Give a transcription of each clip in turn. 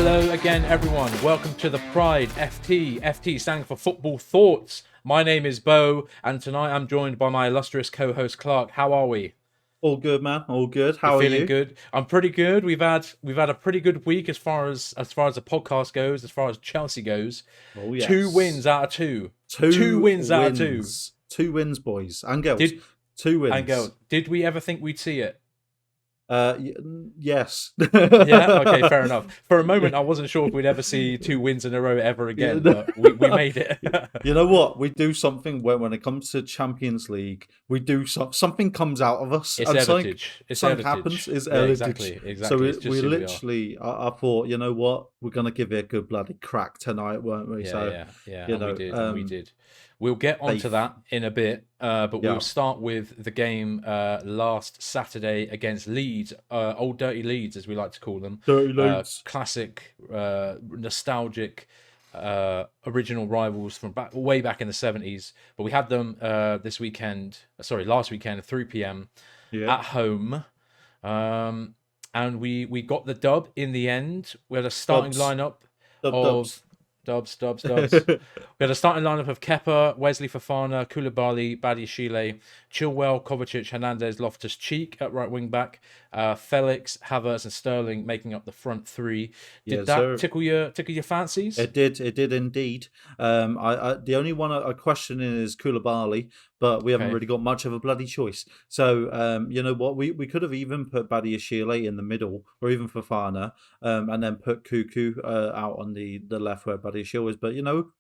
Hello again, everyone. Welcome to the Pride FT. FT standing for Football Thoughts. My name is Bo, and tonight I'm joined by my illustrious co-host Clark. How are we? All good, man. All good. You How are feeling you? good? I'm pretty good. We've had a pretty good week as far as the podcast goes, as far as Chelsea goes. Oh Two yes. wins out of two. Two Two wins out of two. wins. 2 wins, boys and girls. Did 2 wins. did we ever think we'd see it? Yes. Yeah, okay, fair enough. For a moment, I wasn't sure if we'd ever see 2 wins in a row ever Yeah, again, no. but we made it. You know what? We do something when it comes to Champions League. We do something comes out of us, It's and heritage. It's something happens. heritage. Is Yeah, heritage. exactly. So Exactly. It's just we who we are. literally, I thought, you know what? We're gonna give it a good bloody crack tonight, weren't we? Yeah, So yeah, yeah. you And we know, did, and we did. We'll get onto faith. that in a bit, but we'll Yeah. start with the game last Saturday against Leeds, Old Dirty Leeds, as we like to call them. Dirty Leeds. Classic, nostalgic, original rivals from way back in the 70s. But we had them last weekend, 3 p.m. Yeah. at home. And we got the dub in the end. We had a starting Dubs. lineup Dubs. of dubs. We had a starting lineup of Kepa, Wesley Fofana, Koulibaly, Badiashile, Chilwell, Kovacic, Hernandez, Loftus-Cheek at right wing back, Felix, Havertz, and Sterling making up the front three. Did Yes, that sir. tickle your fancies? It did indeed. The only one I question is Koulibaly, but we haven't Okay. really got much of a bloody choice. So you know what? We could have even put Badiashile in the middle, or even Fofana, and then put Cuckoo out on the left where Badiashile is. But you know,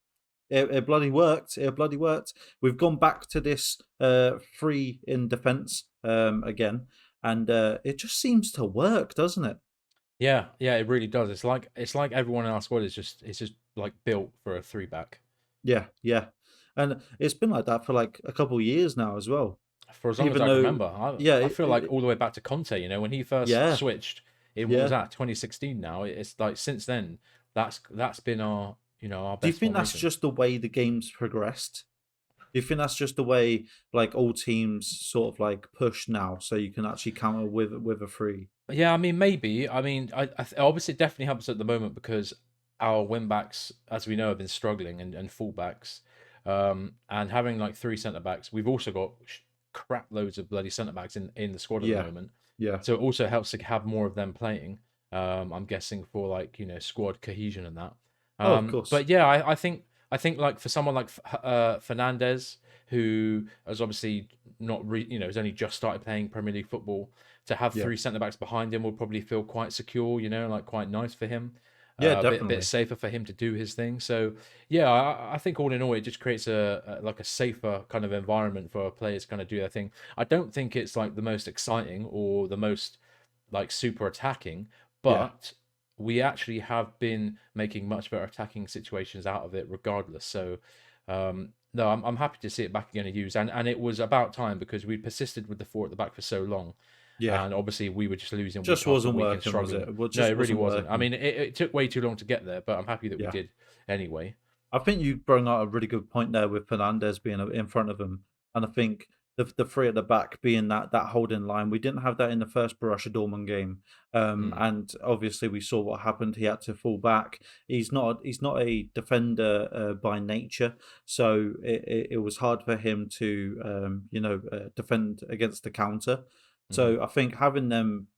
it bloody worked. It bloody worked. We've gone back to this three in defence again, and it just seems to work, doesn't it? Yeah, it really does. It's like everyone in our squad is just like built for a three back. Yeah, yeah. And it's been like that for like a couple of years now as well. For as long as Even I can though, remember. yeah, I feel like all the way back to Conte, when he first yeah, switched in what was yeah. that, 2016 now. It's like since then that's been our Do you best think that's formation. just the way the game's progressed? Do you think that's just the way like all teams sort of like push now, so you can actually counter with a free? Yeah, I mean maybe. I mean obviously it definitely helps at the moment because our wing backs, as we know, have been struggling and fullbacks. And having like three centre backs, we've also got crap loads of bloody centre backs in the squad at the Yeah, moment. yeah. So it also helps to have more of them playing. I'm guessing for like squad cohesion and that. Oh, of course. But yeah, I think like for someone like Fernandez, who has obviously not has only just started playing Premier League football, to have Yeah, three centre backs behind him would probably feel quite secure. Like quite nice for him. yeah, A bit definitely. safer for him to do his thing. So yeah, I think all in all, it just creates a safer kind of environment for players to kind of do their thing. I don't think it's like the most exciting or the most like super attacking, Yeah, but we actually have been making much better attacking situations out of it regardless. So no, I'm happy to see it back again and use, and it was about time because we persisted with the four at the back for so long. yeah. And obviously, we were just losing week Just after wasn't week and working, was struggling. it? Well, No, just it really wasn't wasn't. I working. mean, it took way too long to get there, but I'm happy that we Yeah. did anyway. I think you brought out a really good point there with Fernandez being in front of him, and I think the three at the back being that holding line. We didn't have that in the first Borussia Dortmund game, Mm, and obviously we saw what happened. He had to fall back. He's not a defender by nature, so it was hard for him to defend against the counter. hmm So I think having them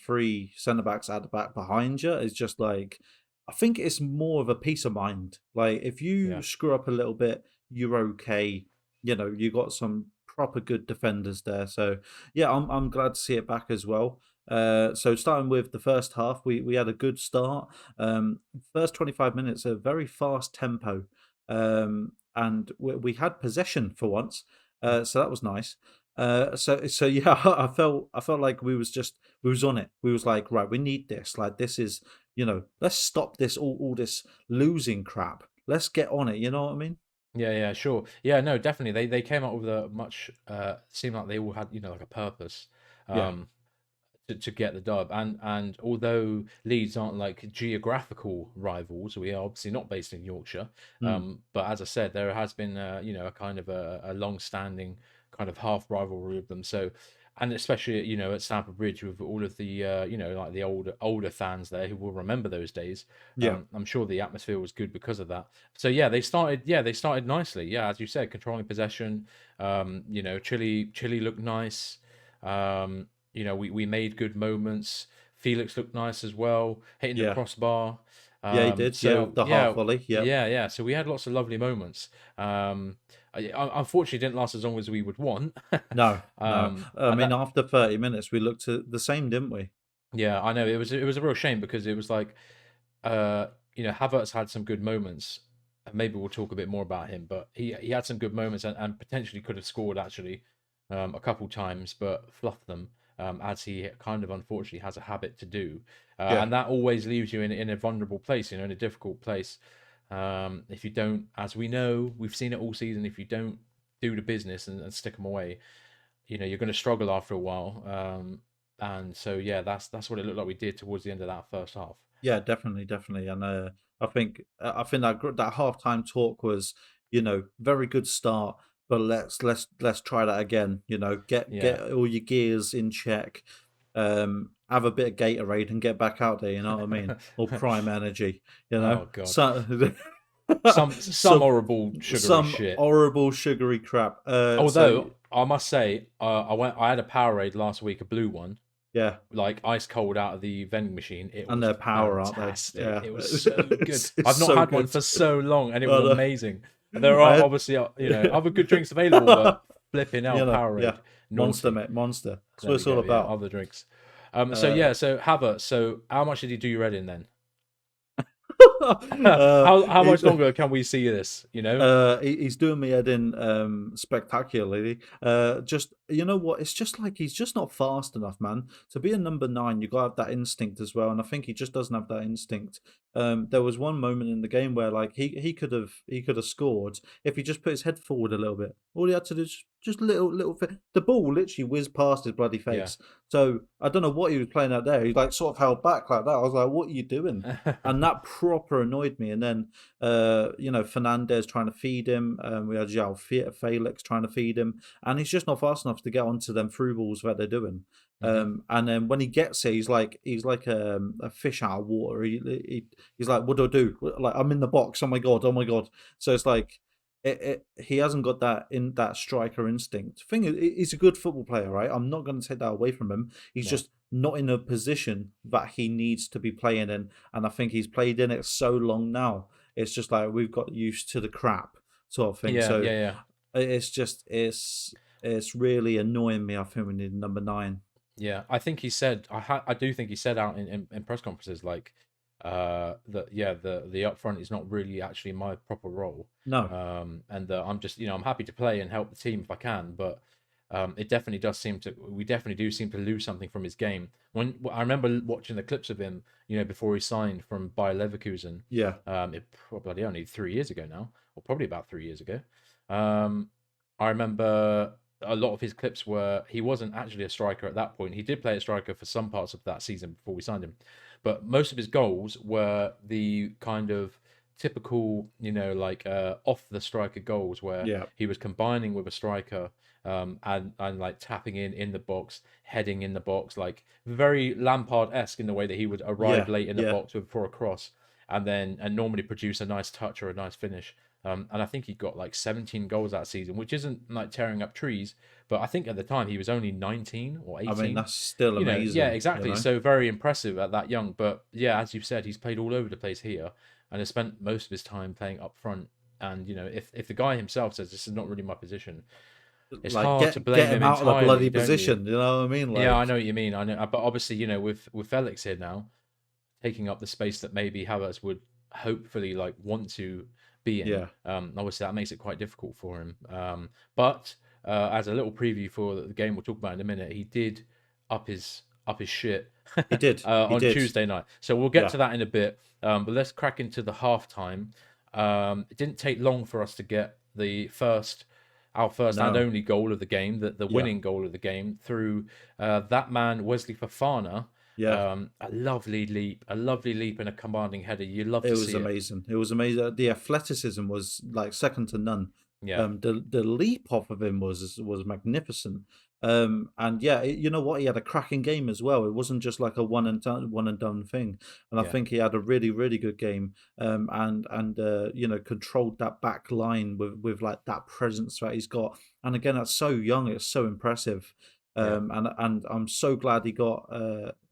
three centre backs at the back behind you is just like I think it's more of a peace of mind. Like if you Yeah. screw up a little bit, you're okay. You know, you got some proper good defenders there. So yeah, I'm glad to see it back as well. So starting with the first half, we had a good start. First 25 minutes, a very fast tempo, and we had possession for once. So that was nice. So yeah, I felt like we was on it. We was like, right, we need this. Like this is let's stop this all this losing crap. Let's get on it. You know what I mean? Yeah, sure. Yeah, no, definitely. They came up with a much seemed like they all had, like a purpose Yeah, um to get the dub. And although Leeds aren't like geographical rivals, we are obviously not based in Yorkshire. mm, But as I said, there has been a kind of a long-standing kind of half rivalry with them. So and especially at Stamford Bridge with all of the like the older fans there who will remember those days. Yeah, I'm sure the atmosphere was good because of that. So they started nicely. Yeah, as you said, controlling possession. Chile looked nice. We made good moments. Felix looked nice as well, hitting the yeah, crossbar. yeah. He did. Yeah, off So the half yeah, volley. Yep. yeah. So we had lots of lovely moments. Unfortunately, didn't last as long as we would want. No, no. I And mean, that, after 30 minutes, we looked at the same, didn't we? yeah, I know it was a real shame because it was like, uh, Havertz had some good moments, and maybe we'll talk a bit more about him. But he had some good moments and potentially could have scored actually, a couple times, but fluffed them, as he kind of unfortunately has a habit to do, Yeah, and that always leaves you in a vulnerable place, in a difficult place. If you don't, as we know, we've seen it all season. If you don't do the business and stick them away, you're going to struggle after a while. And so yeah, that's what it looked like we did towards the end of that first half. yeah, definitely, definitely. And I think that halftime talk was, very good start, but let's try that again. Get Yeah. all your gears in check. Have a bit of Gatorade and get back out there. You know what I mean? Or Prime Energy. Oh God. So Some some horrible sugary some shit. horrible sugary crap. So Although I must say, I had a Powerade last week, a blue one, yeah, like ice cold out of the vending machine. It and was their power, aren't they? fantastic. Yeah, It was so good. it's I've not so had one good. for so long, and it was But, amazing. There I are had, obviously other good drinks available, but flipping out yeah, Powerade, monster, naughty. mate, monster. That's There what we it's all go. Yeah, about. other drinks. So Uh, yeah, so Havertz. So how much did he do you read in then? uh, How he, much longer can we see this? he's doing me head in spectacularly. Just you know what? It's just like he's just not fast enough, man. To be a number nine, you gotta have that instinct as well, and I think he just doesn't have that instinct. There was one moment in the game where like he could have scored if he just put his head forward a little bit. All he had to do is just little. The ball literally whizzed past his bloody Yeah. face. So I don't know what he was playing out there. He like sort of held back like that. I was like, "What are you doing?" And that proper annoyed me. And then Fernandez trying to feed him. We had Felix trying to feed him, and he's just not fast enough to get onto them through balls that they're doing. Hmm. And then when he gets it, he's like a fish out of water. He's like, "What do I do? Like I'm in the box. Oh my god! Oh my god!" So it's like he hasn't got that striker instinct. Thing is, he's a good football player, right? I'm not going to take that away from him. He's Yeah. just not in a position that he needs to be playing in, and I think he's played in it so long now. It's just like we've got used to the crap sort of thing. Yeah. So Yeah. Yeah. it's just it's really annoying me. I think we need number nine. Yeah, I think he said I do think he said out in press conferences like, that yeah, the up front is not really actually my proper role. No, And I'm just, I'm happy to play and help the team if I can, but it definitely does seem to we definitely do seem to lose something from his game. When I remember watching the clips of him, before he signed from Bayer Leverkusen, yeah, it probably only 3 years ago now, or probably about 3 years ago. Um, I remember a lot of his clips were he wasn't actually a striker at that point. He did play a striker for some parts of that season before we signed him, but most of his goals were the kind of typical, like off the striker goals where yeah, he was combining with a striker, and like tapping in the box, heading in the box, like very Lampard-esque in the way that he would arrive yeah, late in the yeah. box for a cross, and normally produce a nice touch or a nice finish. And I think he got like 17 goals that season, which isn't like tearing up trees, but I think at the time he was only 19 or I mean 18. that's still Yeah, amazing. exactly. So very impressive at that young. But yeah, as you've said, he's played all over the place here and has spent most of his time playing up front. And if the guy himself says this is not really my position, it's Like hard to get blame him him out of the bloody entirely, don't you? position. You know what I mean? Yeah, I Like know what you mean. I know, but obviously, with Felix here now taking up the space that maybe Havertz would hopefully like want to be in. yeah, Obviously, that makes it quite difficult for him. But as a little preview for the game we'll talk about in a minute, he did up his shit he did, he on did. Tuesday night. So we'll get Yeah, to that in a bit. But let's crack into the halftime. It didn't take long for us to get our first and no, only goal of the game, the yeah, winning goal of the game through that man Wesley Fofana. yeah. A lovely leap and a commanding header. You love It to was see it. amazing. It was amazing. The athleticism was like second to none. Yeah, The leap off of him was magnificent. And yeah, you know what? He had a cracking game as well. It wasn't just like a one and done thing. And I yeah, think he had a really good game. And you know, controlled that back line with like that presence that he's got. And again, that's so young. It's so impressive. yeah. And I'm so glad he got.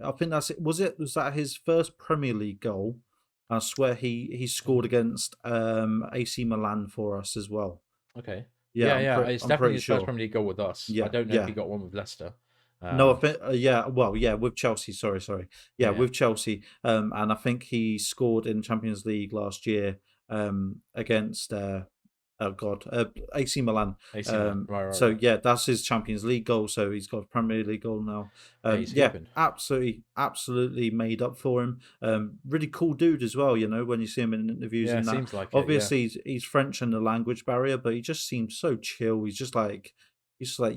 I think that's it. Was that his first Premier League goal? I swear he scored Oh, against AC Milan for us as well. okay. Yeah, Yeah, yeah. It's I'm definitely pretty his first sure. Premier League goal with us. I Yeah, don't know if he yeah. got one with Leicester. No, I Um, think yeah, well, yeah, with Chelsea. Sorry. Yeah, yeah, with Chelsea. And I think he scored in Champions League last year. Against oh God, AC Milan. AC Milan. Right, right, So right. yeah, that's his Champions League goal. So he's got a Premier League goal now. Yeah, he's Yeah, hooping. absolutely made up for him. Really cool dude as well. You know, when you see him in interviews Yeah, and that. seems like it. Yeah. Obviously, he's French and the language barrier, but he just seems so chill. He's just like,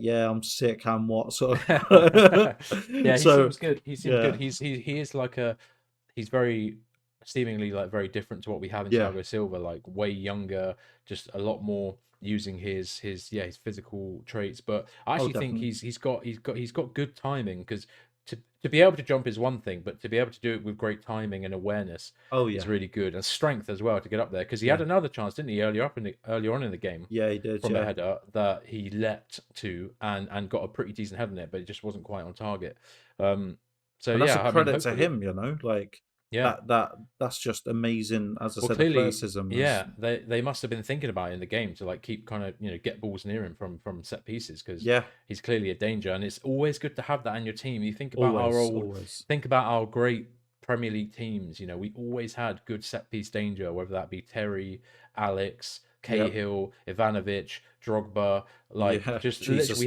yeah, I'm sick. I'm what sort of. Yeah, he So seems good. He seems good. yeah, He is like a he's very seemingly like very different to what we have in yeah. Thiago Silva, like way younger, just a lot more using his physical traits. But I Oh, actually think definitely. he's got good timing because to be able to jump is one thing, but to be able to do it with great timing and awareness Oh is yeah, really good, and strength as well to get up there. Because he had yeah, another chance, didn't he, earlier on in the game yeah. He did. from a Yeah. header that he leapt to and got a pretty decent head in it, but it just wasn't quite on target. Um, so And that's a yeah, I mean, credit to hopefully, him, you know, like yeah. that's just amazing. As I Well, said, clearly, athleticism is yeah, they must have been thinking about it in the game to like keep kind of get balls near him from set pieces because yeah, he's clearly a danger, and it's always good to have that in your team. You always. think about our great Premier League teams. We always had good set piece danger, whether that be Terry, Alex, Yep. Cahill, Ivanovic, Drogba. Like Yeah. just literally, Jesus.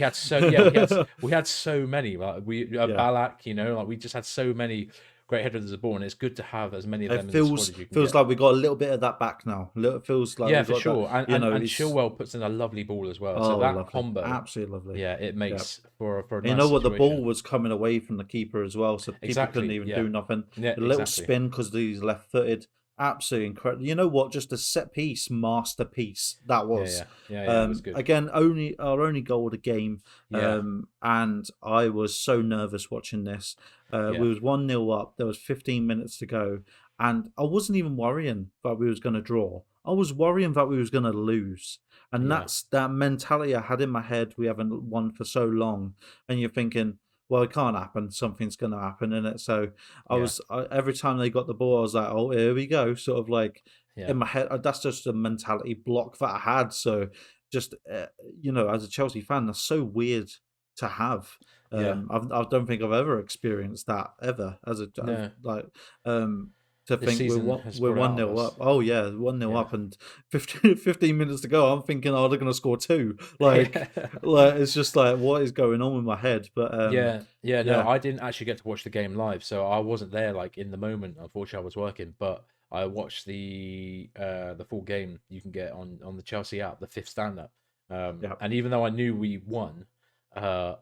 we had so many. Like we Yeah. Balak, like we just had so many great headers of the ball, and it's good to have as many of It them in the squad feels as you can feels get. like we got a little bit of that back now. It feels like Yeah, we for got that. sure. And You know, it's Chilwell puts in a lovely ball as well. So oh that lovely, combo, absolutely lovely. yeah, it Yeah. makes for a And you nice know what? The ball situation. was coming away from the keeper as well, so the keeper couldn't Exactly. even Yeah. do nothing. Yeah, The little exactly. spin because he's left-footed, absolutely incredible. You know what? Just a set piece masterpiece that Yeah, was. yeah. Yeah, yeah, it was good. Again, only our only goal of the game, Yeah. and I was so nervous watching this. Yeah. We was 1-0 up. There was 15 minutes to go, and I wasn't even worrying that we was going to draw. I was worrying that we was going to lose. And Yeah. that's that mentality I had in my head. We haven't won for so long, and you're thinking, well, it can't happen. Something's going to happen in it. So Yeah. every time they got the ball, I was like, oh, here we go. Sort of like Yeah. in my head. That's just a mentality block that I had. So just as a Chelsea fan, that's so weird to have. Yeah. I don't think I've ever experienced that ever No. like um to This think season has we're brought it one out of nil us. up. Oh yeah, 1-0 Yeah. up, and 15 minutes to go. I'm thinking, oh, they're gonna score two. Like, Yeah. it's just like what is going on with my head? But Yeah, yeah, no, yeah, I didn't actually get to watch the game live, so I wasn't there like in the moment. Unfortunately, I was working, but I watched the full game you can get on the Chelsea app, the fifth stand up. yeah, And even though I knew we won, uh,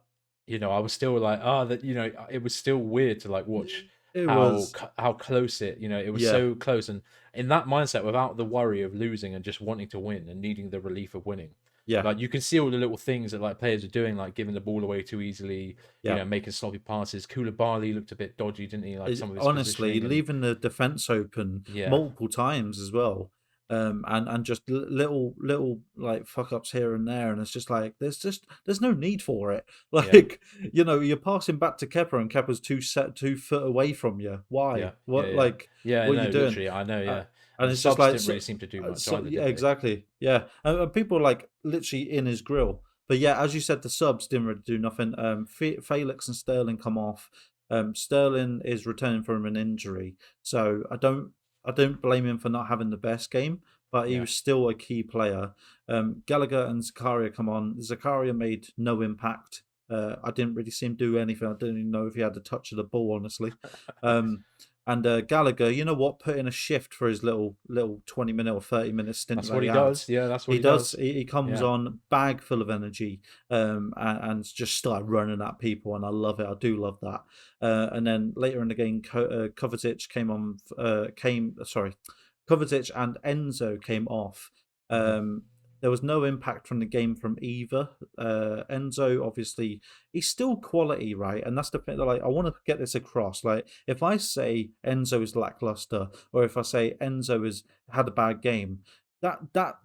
I was still like, oh, that it was still weird to like watch it was how close it was yeah. so close, and in that mindset, without the worry of losing and just wanting to win and needing the relief of winning. Yeah, Like you can see all the little things that like players are doing, like giving the ball away too easily, yeah. making sloppy passes. Koulibaly looked a bit dodgy, didn't he? Like some of his Honestly, positioning and leaving the defense open yeah, multiple times as well, and just little like fuck ups here and there, and it's just like there's no need for it. yeah, Like, you're passing back to Kepa, and Kepa's 2 foot away from you. yeah, Why? yeah, What yeah, like yeah. what are you No, doing? literally, I know. Uh, Yeah, and and the it's just subs like didn't really seem to do much either, yeah, did they? exactly, yeah, and people are like literally in his grill. But yeah, as you said, the subs didn't really do nothing. Felix and Sterling come off. Sterling is returning from an injury, so I don't blame him for not having the best game, but he Yeah, was still a key player. Gallagher and Zakaria come on. Zakaria made no impact. I didn't really see him do anything. I didn't even know if he had a touch of the ball, honestly. Um, and Gallagher, you know what, put in a shift for his little 20-minute or 30-minute stint that's that what he he had. does. Yeah, that's what He he does. does. He comes Yeah, on bag full of energy, and just start running at people, and I love it. I do love that. And then later in the game, Kovacic came on. Came sorry, Kovacic and Enzo came off. hmm Um, there was no impact from the game from either. Enzo, obviously, he's still quality, right? And that's the thing. Like, I want to get this across. Like, if I say Enzo is lackluster, or if I say Enzo has had a bad game, that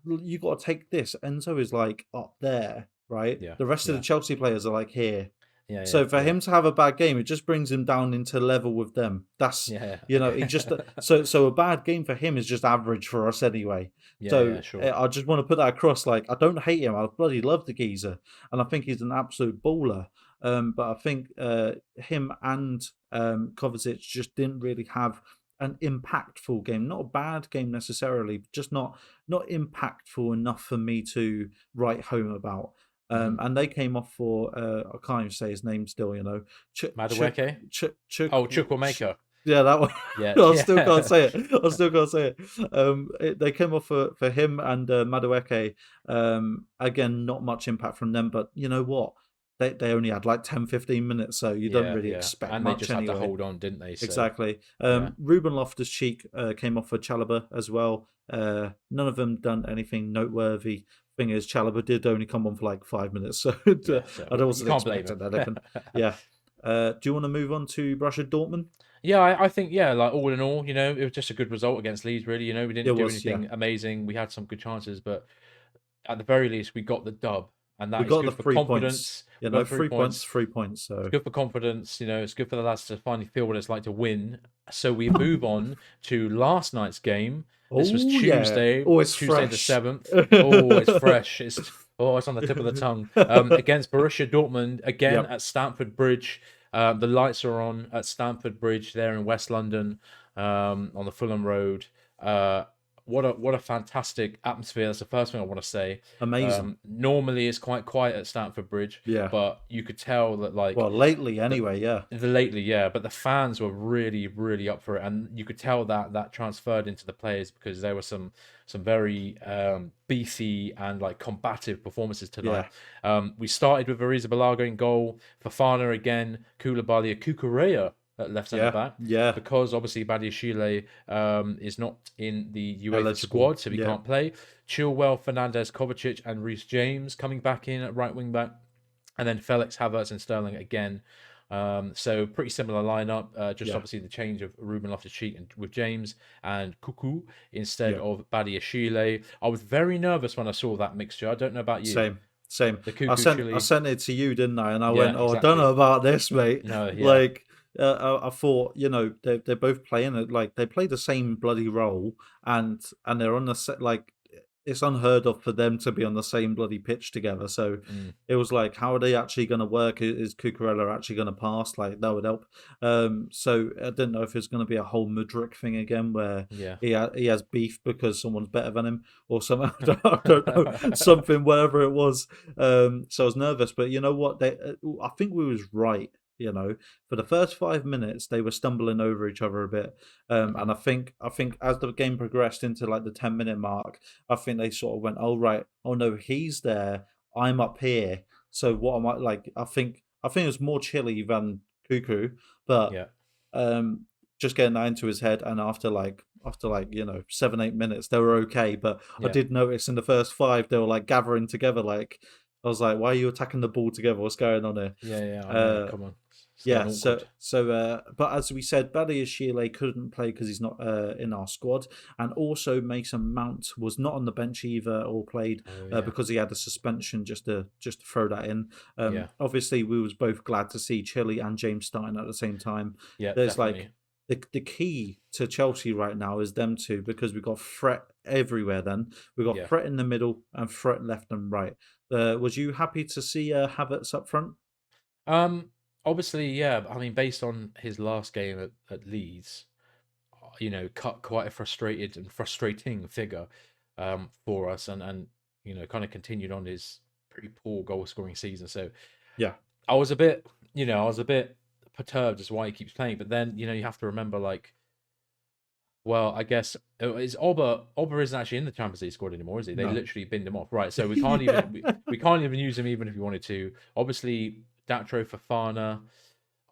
you got to take this. Enzo is like up there, right? Yeah, The rest of the yeah, Chelsea players are like here. yeah, yeah, So for yeah, him to have a bad game, it just brings him down into level with them. That's yeah, he yeah. just so a bad game for him is just average for us anyway. Yeah, So yeah, sure. I just want to put that across. Like, I don't hate him. I bloody love the geezer, and I think he's an absolute baller. But I think him and Kovacic just didn't really have an impactful game. Not a bad game necessarily, but just not impactful enough for me to write home about. Hmm. And they came off for I can't even say his name still. Madueke? Chuk. Oh, Chukwuemeka. Yeah, that one. Yeah, I still can't yeah, say it. I still can't say it. They came off for him and Madueke. Again, not much impact from them, but you know what? They only had like 10, 15 minutes, so you don't yeah, really yeah. expect And they much just had to anyway. hold on, didn't they? So Exactly. yeah, Ruben Loftus-Cheek came off for Chalobah as well. None of them done anything noteworthy. Thing is, Chalobah did only come on for like 5 minutes, so yeah. So I you wasn't can't blame expecting him. anything. Yeah. Do you want to move on to Borussia Dortmund? Yeah, I think yeah, like all in all, it was just a good result against Leeds. Really, we It didn't do was, yeah. anything amazing. We had some good chances, but at the very least, we got the dub, and We that is got the good for 3 points. confidence. You We got know, the three 3 points, points. 3 points. It's So good for confidence. It's good for the lads to finally feel what it's like to win. So we move on to last night's game. This was oh yeah, always Tuesday the fresh. 7th. Oh, it's fresh. It's on the tip of the tongue. Against Borussia Dortmund again Yep, at Stamford Bridge. The lights are on at Stamford Bridge there in West London, on the Fulham Road. Uh, what a fantastic atmosphere. That's the first thing I want to say. amazing. Normally it's quite quiet at Stamford Bridge, Yeah. but you could tell that like Well, lately the, anyway. Yeah, lately, yeah, but the fans were really, really up for it, and you could tell that that transferred into the players because there were some very beefy and like combative performances tonight. yeah, We started with Ariza Balaga in goal, Fafana again, Koulibaly, Kukureya at left centre yeah, back. yeah. Because obviously Badiashile is not in the UEFA Eligible. squad, so he Yeah, can't play. Chilwell, Fernandez, Kovacic, and Reece James coming back in at right wing back, and then Felix, Havertz, and Sterling again. So pretty similar lineup. Just yeah, obviously the change of Ruben Loftus-Cheek and with James and Cuckoo instead yeah. of Badiashile. I was very nervous when I saw that mixture. I don't know about you. Same, same. The I Cuckoo sent I Chile. sent it to you, didn't I? And I Yeah, went, "Oh, I don't exactly. know about this, mate." No, yeah, Like, I thought, they're both playing it. Like, they play the same bloody role, and they're on the set. Like, it's unheard of for them to be on the same bloody pitch together. So mm, it was like, how are they actually going to work? Is Cucurella actually going to pass? Like, that would help. So I didn't know if it's going to be a whole Mudryk thing again, where yeah. he has beef because someone's better than him, or something. I don't know, something, whatever it was. So I was nervous, but you know what? I think we was right. For the first 5 minutes, they were stumbling over each other a bit, Mhm. and I think as the game progressed into like the 10-minute mark, I think they sort of went, "Oh right, oh no, he's there, I'm up here. So what am I like?" I think it was more chilly than Cuckoo, but Yeah, um, just getting that into his head, and after 7-8 minutes, they were okay. But I yeah, did notice in the first five, they were like gathering together. Like, I was like, "Why are you attacking the ball together? What's going on here?" yeah, yeah. I know. Uh, Come on, it's yeah, getting so awkward. so but as we said, Badiashile couldn't play because he's not in our squad, and also Mason Mount was not on the bench either or played Oh yeah, because he had a suspension. Just to throw that in. yeah, Obviously, we was both glad to see Chile and James starting at the same time. yeah. There's like Definitely. the key to Chelsea right now is them two because we got threat everywhere. Then we got Yeah. threat in the middle and threat left and right. Was you happy to see Havertz up front? Um. Obviously, yeah. I mean, based on his last game at Leeds, cut quite a frustrated and frustrating figure, for us, and kind of continued on his pretty poor goal scoring season. So Yeah. I was a bit, I was a bit perturbed as to why he keeps playing. But then, you have to remember, like, well, I guess is Oba isn't actually in the Champions League squad anymore, is he? They No. literally binned him off, right? So we can't Yeah. even we can't even use him even if we wanted to. Obviously, Datro Fafana.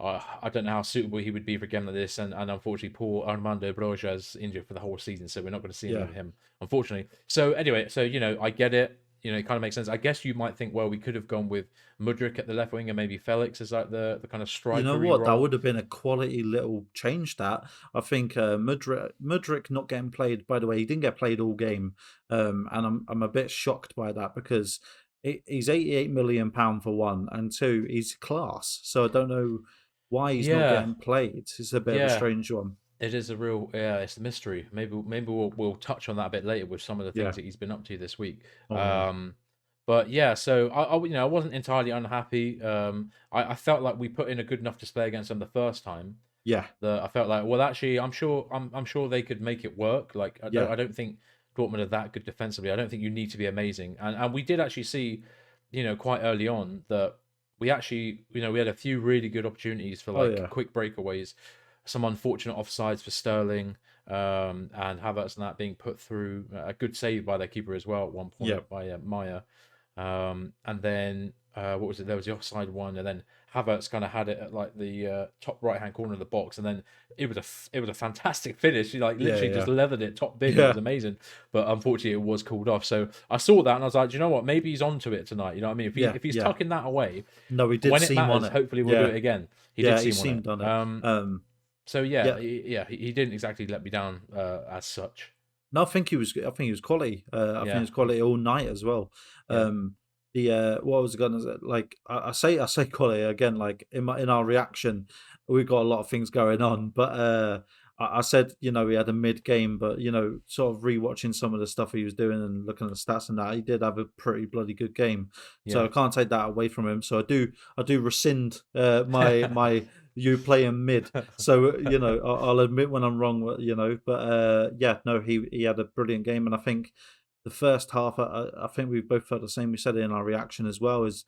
I don't know how suitable he would be for a game like this, and unfortunately, poor Armando Broja's injured for the whole season, so we're not going to see any Yeah. of him, unfortunately. So anyway, so I get it. it kind of makes sense. I guess you might think, well, we could have gone with Mudryk at the left wing and maybe Felix as like the kind of You know strikery what? That role. would have been a quality little change. That I think Mudryk not getting played. By the way, he didn't get played all game, and I'm a bit shocked by that because he's 88 million pound for one, and two, he's class. So I don't know why he's not Yeah, getting played. It's a bit of a yeah. strange one. It is a real, yeah, it's a mystery. Maybe we'll touch on that a bit later with some of the Yeah. things that he's been up to this week. Oh yeah. But yeah, so I wasn't entirely unhappy. I felt like we put in a good enough display against them the first time Yeah. that I felt like, well, actually, I'm sure they could make it work. Like Yeah. I don't think Dortmund are that good defensively. I don't think you need to be amazing. And we did actually see, quite early on that we actually, we had a few really good opportunities for Oh like yeah. quick breakaways, some unfortunate offsides for Sterling, and Havertz and that being put through a good save by their keeper as well at one Yeah. point by Maya. And then what was it? There was the offside one, and then Havertz kind of had it at like the top right hand corner of the box, and then it was a fantastic finish. He like Yeah. literally just Yeah. leathered it top bin. It was Yeah. amazing, but unfortunately it was called off. So I saw that and I was like, do you know what? Maybe he's onto it tonight. You know what I mean? Yeah. If he's Yeah. tucking that away No, he did when it seem on matters, it. hopefully we'll do Yeah. it again. He did Yeah. He seem on it. seemed on it. So yeah, Yeah. he didn't exactly let me down as such. No, I think he was. I think he was quality. I think he Yeah, was quality all night as well. yeah, The what was gonna say, like I say quality again. Like in our reaction, we've got a lot of things going on. But I said he had a mid game, but sort of rewatching some of the stuff he was doing and looking at the stats and that, he did have a pretty bloody good game. So yeah. I can't take that away from him. So I do rescind my you playing mid. So I'll admit when I'm wrong. But yeah, no, he had a brilliant game, and I think the first half, I think we both felt the same. We said it in our reaction as well. Is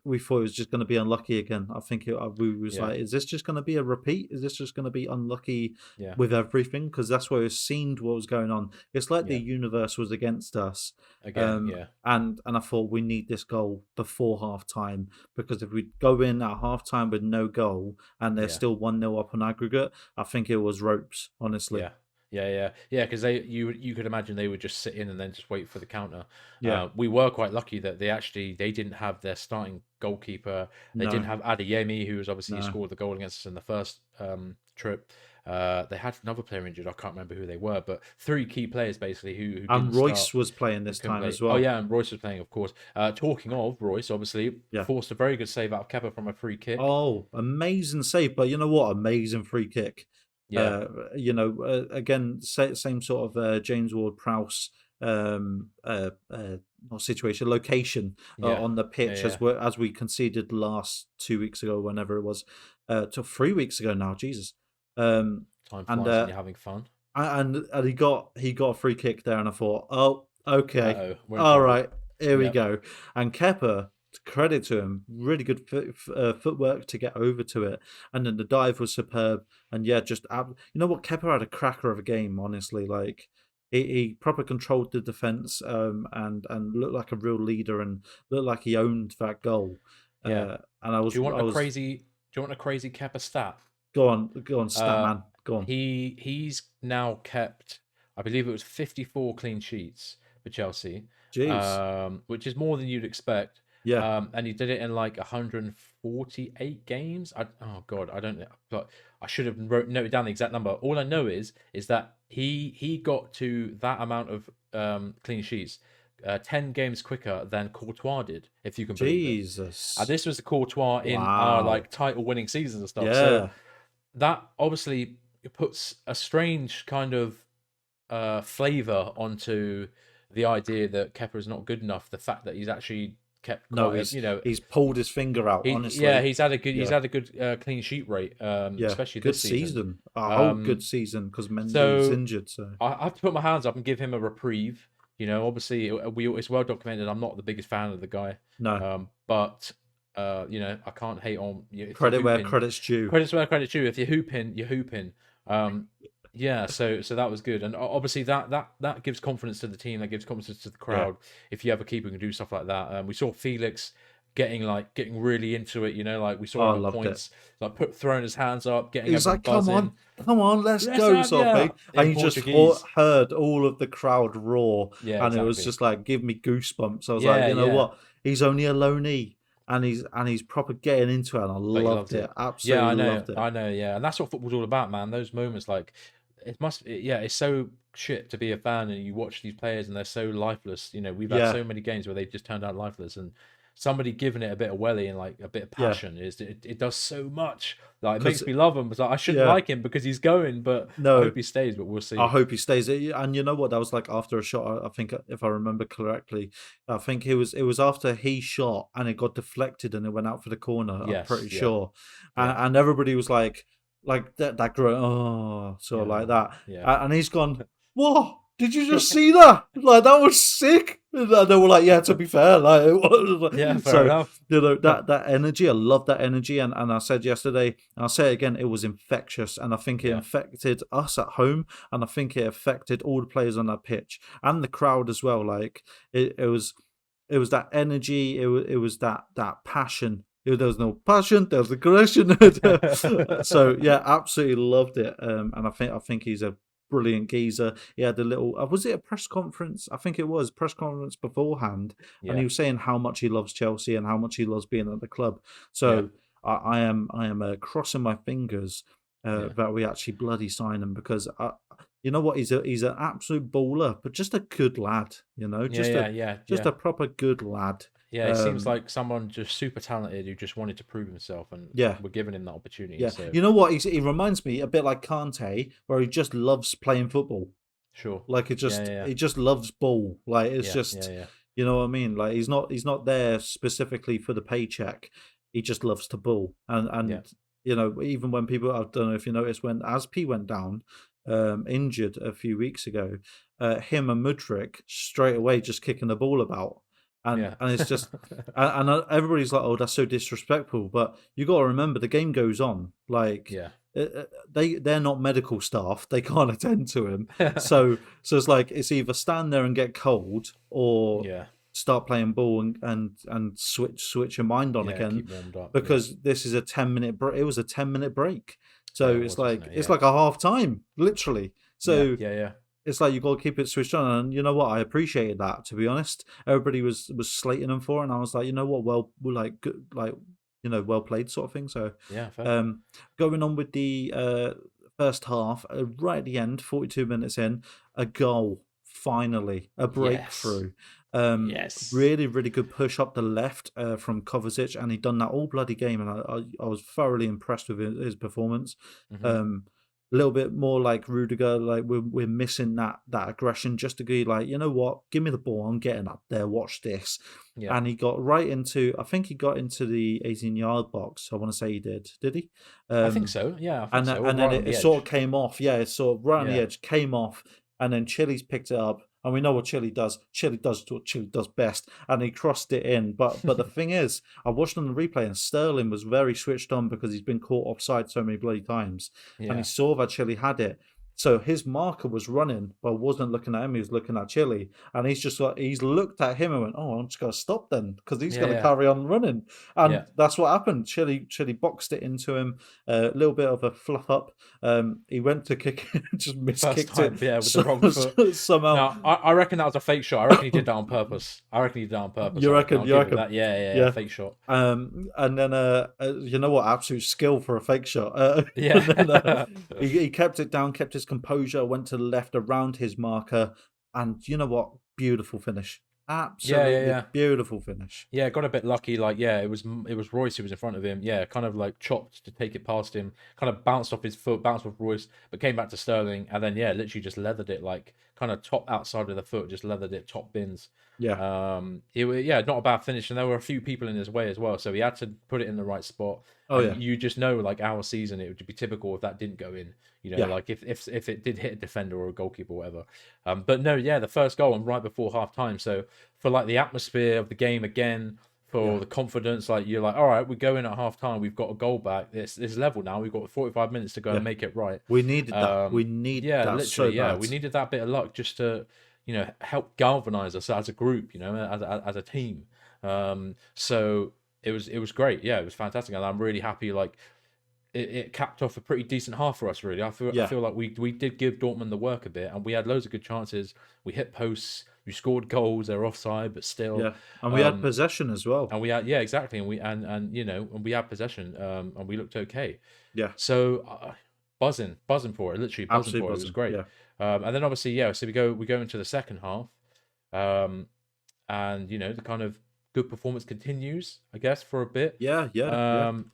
we thought it was just going to be unlucky again. I think we was Yeah, like, is this just going to be a repeat? Is this just going to be unlucky yeah, with everything? Because that's where it seemed what was going on. It's like the yeah. universe was against us. Again, yeah, And I thought we need this goal before half time, because if we go in at half time with no goal and they're yeah. still 1-0 up on aggregate, I think it was ropes, honestly. Yeah, yeah. Because you could imagine they would just sit in and then just wait for the counter. Yeah. We were quite lucky that they didn't have their starting goalkeeper. They didn't No, have Adeyemi, who was obviously no. scored the goal against us in the first trip. They had another player injured. I can't remember who they were, but three key players basically who And didn't start. Royce was playing Who this couldn't time play. as Oh well. yeah, and Royce was playing, of course. Talking of Royce, obviously Yeah. forced a very good save out of Kepa from a free kick. Oh, amazing save! But you know what? Amazing free kick. Yeah, Again, same sort of James Ward-Prowse not situation, location yeah, on the yeah, pitch yeah. as we conceded last 2 weeks ago, whenever it was, to 3 weeks ago now. Jesus. Um, Time and flies when you're having fun. and he got a free kick there, and I thought, oh, okay, Uh-oh, we're in all trouble. right, here we Yep. go. And Kepa, credit to him, really good footwork to get over to it, and then the dive was superb. And yeah, you know what, Kepa had a cracker of a game, honestly. Like he proper controlled the defense, and looked like a real leader, and looked like he owned that goal. Yeah. And I Do was you want I a was crazy? Do you want a crazy Kepa stat? go on, stat Uh, man, go on. he's now kept, I believe it was 54 clean sheets for Chelsea, Jeez, which is more than you'd expect. yeah, And he did it in like 148 games. Oh God, I don't know, but I should have noted down the exact number. All I know is that he got to that amount of clean sheets 10 games quicker than Courtois did, if you can believe it. Jesus, And this was the Courtois in our wow, like title winning seasons and stuff. So yeah. that obviously puts a strange kind of flavor onto the idea that Kepa is not good enough. The fact that he's actually kept No, quite, he's pulled his finger out, honestly. he's had a good Yeah, clean sheet rate, yeah. especially Good this season. season. I hope Um, good season, because Mendy's so injured. So I have to put my hands up and give him a reprieve. Obviously, it's well documented. I'm not the biggest fan of the guy, no, but I can't hate on if you're credit where hooping. credit's due. Credit's where credit's due. If you're hooping, you're hooping. Yeah, so that was good, and obviously that gives confidence to the team. That gives confidence to the Yeah, crowd. If you have a keeper who can do stuff like that, we saw Felix getting really into it. Like we Oh, saw I him at loved it. points, like throwing his hands up, getting He's everyone like, buzzing. come on, let's Let's go, have sort of ya thing. And in you just Portuguese. heard all of the crowd roar, Yeah, and it was exactly. just like, give me goosebumps. I was like, Yeah, you know yeah. what? He's only a loanee, and he's proper getting into it, and I But he loved loved it. it. Yeah, Absolutely I know, loved it. I know. Yeah, and that's what football's all about, man. Those moments, like yeah, it's so shit to be a fan and you watch these players and they're so lifeless. We've had Yeah, so many games where they've just turned out lifeless, and somebody giving it a bit of welly and like a bit of yeah, passion it does so much. Like it because makes me love him. But like, I shouldn't yeah, like him because he's going, but I no. hope he stays. But we'll I see. hope he stays. And you know what? That was like after a shot. I think, if I remember correctly, I think it was after he shot and it got deflected and it went out for the corner. I'm Yes, pretty yeah, sure, yeah, and everybody was like that girl, oh, sort of yeah, like that, yeah. and he's gone. What? Did you just see that? Like that was sick. And they were like, yeah. To be fair, like it Yeah, was. fair So enough. that energy, I love that energy, and I said yesterday, and I'll say it again, it was infectious, and I think it Yeah, infected us at home, and I think it affected all the players on that pitch and the crowd as well. Like it was that energy, it was that passion. There was no passion, there was aggression. So yeah, absolutely loved it. And I think he's a brilliant geezer. He had a little, was it a press conference? I think it was press conference beforehand, and he yeah, was saying how much he loves Chelsea and how much he loves being at the club. yeah, So I am crossing my fingers yeah, that we actually bloody sign him, because you know what, he's an absolute baller, but just a good lad. yeah, yeah, yeah, Just yeah. a proper good lad. Yeah, it seems Um, like someone just super talented who just wanted to prove himself, and yeah, we're giving him that opportunity. yeah. So You know what? He reminds me a bit like Kante, where he just loves playing football. sure. Like Yeah, yeah, he just loves ball. Like it's yeah, yeah, just, yeah, you know what I mean? Like he's not there specifically for the paycheck. He just loves to ball. yeah, And even when people, I don't know if you noticed, when Aspi went down, injured a few weeks ago, him and Mudryk straight away just kicking the ball about. And yeah, and it's just, and everybody's like, oh, that's so disrespectful. But you got to remember, the game goes on. Like yeah, they're not medical staff; they can't attend to him. So it's like, it's either stand there and get cold, or yeah, start playing ball and switch your mind on yeah. again, Keep warmed up. Yeah, because this is a 10-minute break. It was a 10-minute break, yeah, so it it's was, wasn't like it? it's Yeah, like a half time, literally. yeah, So yeah, yeah, it's like you got to keep it switched on, and you know what? I appreciated that, to be honest. Everybody was slating him for it, and I was like, you know what? Well, we're like good, like well played, sort of thing. So, yeah. Fair. um, going on with the first half, right at the end, 42 minutes in, a goal, finally, a Yes, breakthrough. yes. Really, really good push up the left from Kovacic, and he'd done that all bloody game, and I was thoroughly impressed with his performance. Hmm. A little bit more like Rudiger, like we're missing that aggression, just to be like, you know what, give me the ball, I'm getting up there, watch this. Yeah, And he got right into, I think he got into the 18-yard box. I want to say he did he? I think Um, so. Yeah, I think and so. Or and then right on it the sort of edge. came off. Yeah, it sort of right on the Yeah, edge, came off, and then Chili's picked it up. And we know what Chile does. Chile does what Chile does best, and he crossed it in. But the thing is, I watched on the replay, and Sterling was very switched on, because he's been caught offside so many bloody times, and he yeah, saw that Chile had it. So his marker was running, but wasn't looking at him. He was looking at Chile, and he's looked at him and went, "Oh, I'm just going to stop then, because he's yeah, going to yeah, carry on running." And yeah. that's what happened. Chile boxed it into him. A little bit of a fluff up. He went to kick it, just First miskicked time, it yeah, with the wrong foot. somehow. No, I reckon that was a fake shot. I reckon he did that on purpose. I reckon he did that on purpose. You I reckon. reckon? I'll You give him reckon? that. Yeah, yeah, yeah. Yeah. Fake shot. And then you know what? Absolute skill for a fake shot. And then Yeah. he kept it down, kept his composure, went to the left around his marker, and you know what? Beautiful finish. Yeah, yeah, Absolutely yeah. beautiful finish. Yeah, got a bit lucky. Like, yeah, it was Royce who was in front of him. Yeah, kind of like chopped to take it past him. Kind of bounced off his foot, bounced off Royce, but came back to Sterling, and then yeah, literally just leathered it, like kind of top outside of the foot, just leathered it, top bins. Yeah, Yeah, not a bad finish, and there were a few people in his way as well, so he had to put it in the right spot. oh And yeah, you just know, like our season, it would be typical if that didn't go in. yeah, Like if it did hit a defender or a goalkeeper or whatever. But no, yeah, the first goal and right before half time. So for like the atmosphere of the game again, for yeah. the confidence, like you're like, all right, we go in at half time, we've got a goal back. It's level now. We've got 45 minutes to go and Yeah, make it right. we needed that. We need Yeah, that so literally, yeah, bad. we needed that bit of luck just to, help galvanize us as a group, as a team. So it was great. Yeah, it was fantastic, and I'm really happy. Like it capped off a pretty decent half for us. Really, I Yeah, feel like we did give Dortmund the work a bit, and we had loads of good chances. We hit posts. We scored goals. They're offside, but still. yeah, and we had Um, possession as well. and we had, yeah, exactly, and and we had possession, and we looked okay. Yeah, So buzzing for it, literally buzzing absolutely for it. It was buzzing. great. Yeah, And then obviously, yeah, so we go into the second half, um, and the kind of good performance continues, I guess, for a bit. yeah, yeah, yeah. Um,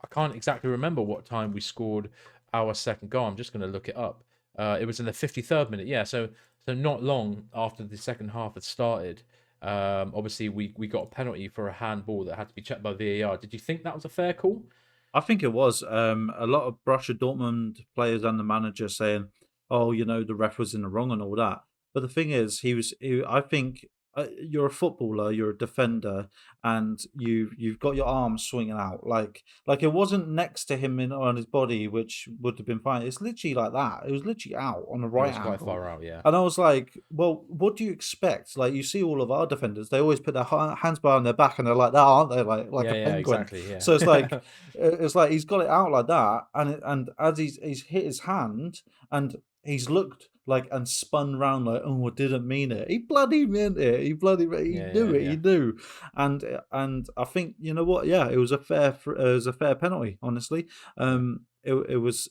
I can't exactly remember what time we scored our second goal. I'm just going to look it up. It was in the 53rd minute. Yeah, so not long after the second half had started. Obviously, we got a penalty for a handball that had to be checked by VAR. Did you think that was a fair call? I think it was a lot of Borussia Dortmund players and the manager saying, "Oh, the ref was in the wrong and all that." But the thing is, I think you're a footballer, you're a defender, and you've got your arms swinging out like it wasn't next to him on his body, which would have been fine. It's literally like that. It was literally out on the It right was quite angle. far out. Yeah, And I was like, well, what do you expect? Like, you see all of our defenders, they always put their hands behind their back and they're like that, aren't they? Like yeah, a yeah, penguin. exactly. Yeah, So it's like he's got it out like that, and as he's hit his hand, and he's looked like and spun round like, oh, I didn't mean it. He bloody meant it. He yeah, knew yeah, it. He yeah. knew, and I think you know what? Yeah, it was a fair penalty. Honestly, Yeah. it was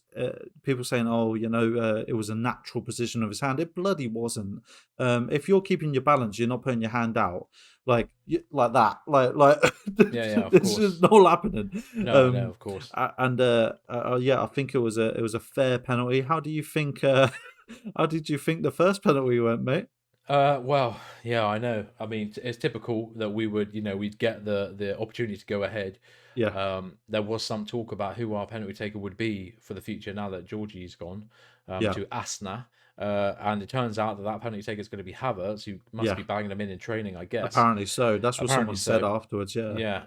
people saying, oh, it was a natural position of his hand. It bloody wasn't. If you're keeping your balance, you're not putting your hand out like that. Like Yeah, yeah, of this is course. not happening. No, no, of course. Yeah, I think it was a fair penalty. How do you think? How did you think the first penalty went, mate? Well, yeah, I know. I mean, it's typical that we'd get the opportunity to go ahead. Yeah, There was some talk about who our penalty taker would be for the future now that Georgie's gone yeah, to Asna. And it turns out that penalty taker is going to be Havertz, who must yeah. be banging them in training, I guess. Apparently so. That's what Apparently someone said so. afterwards. Yeah, Yeah.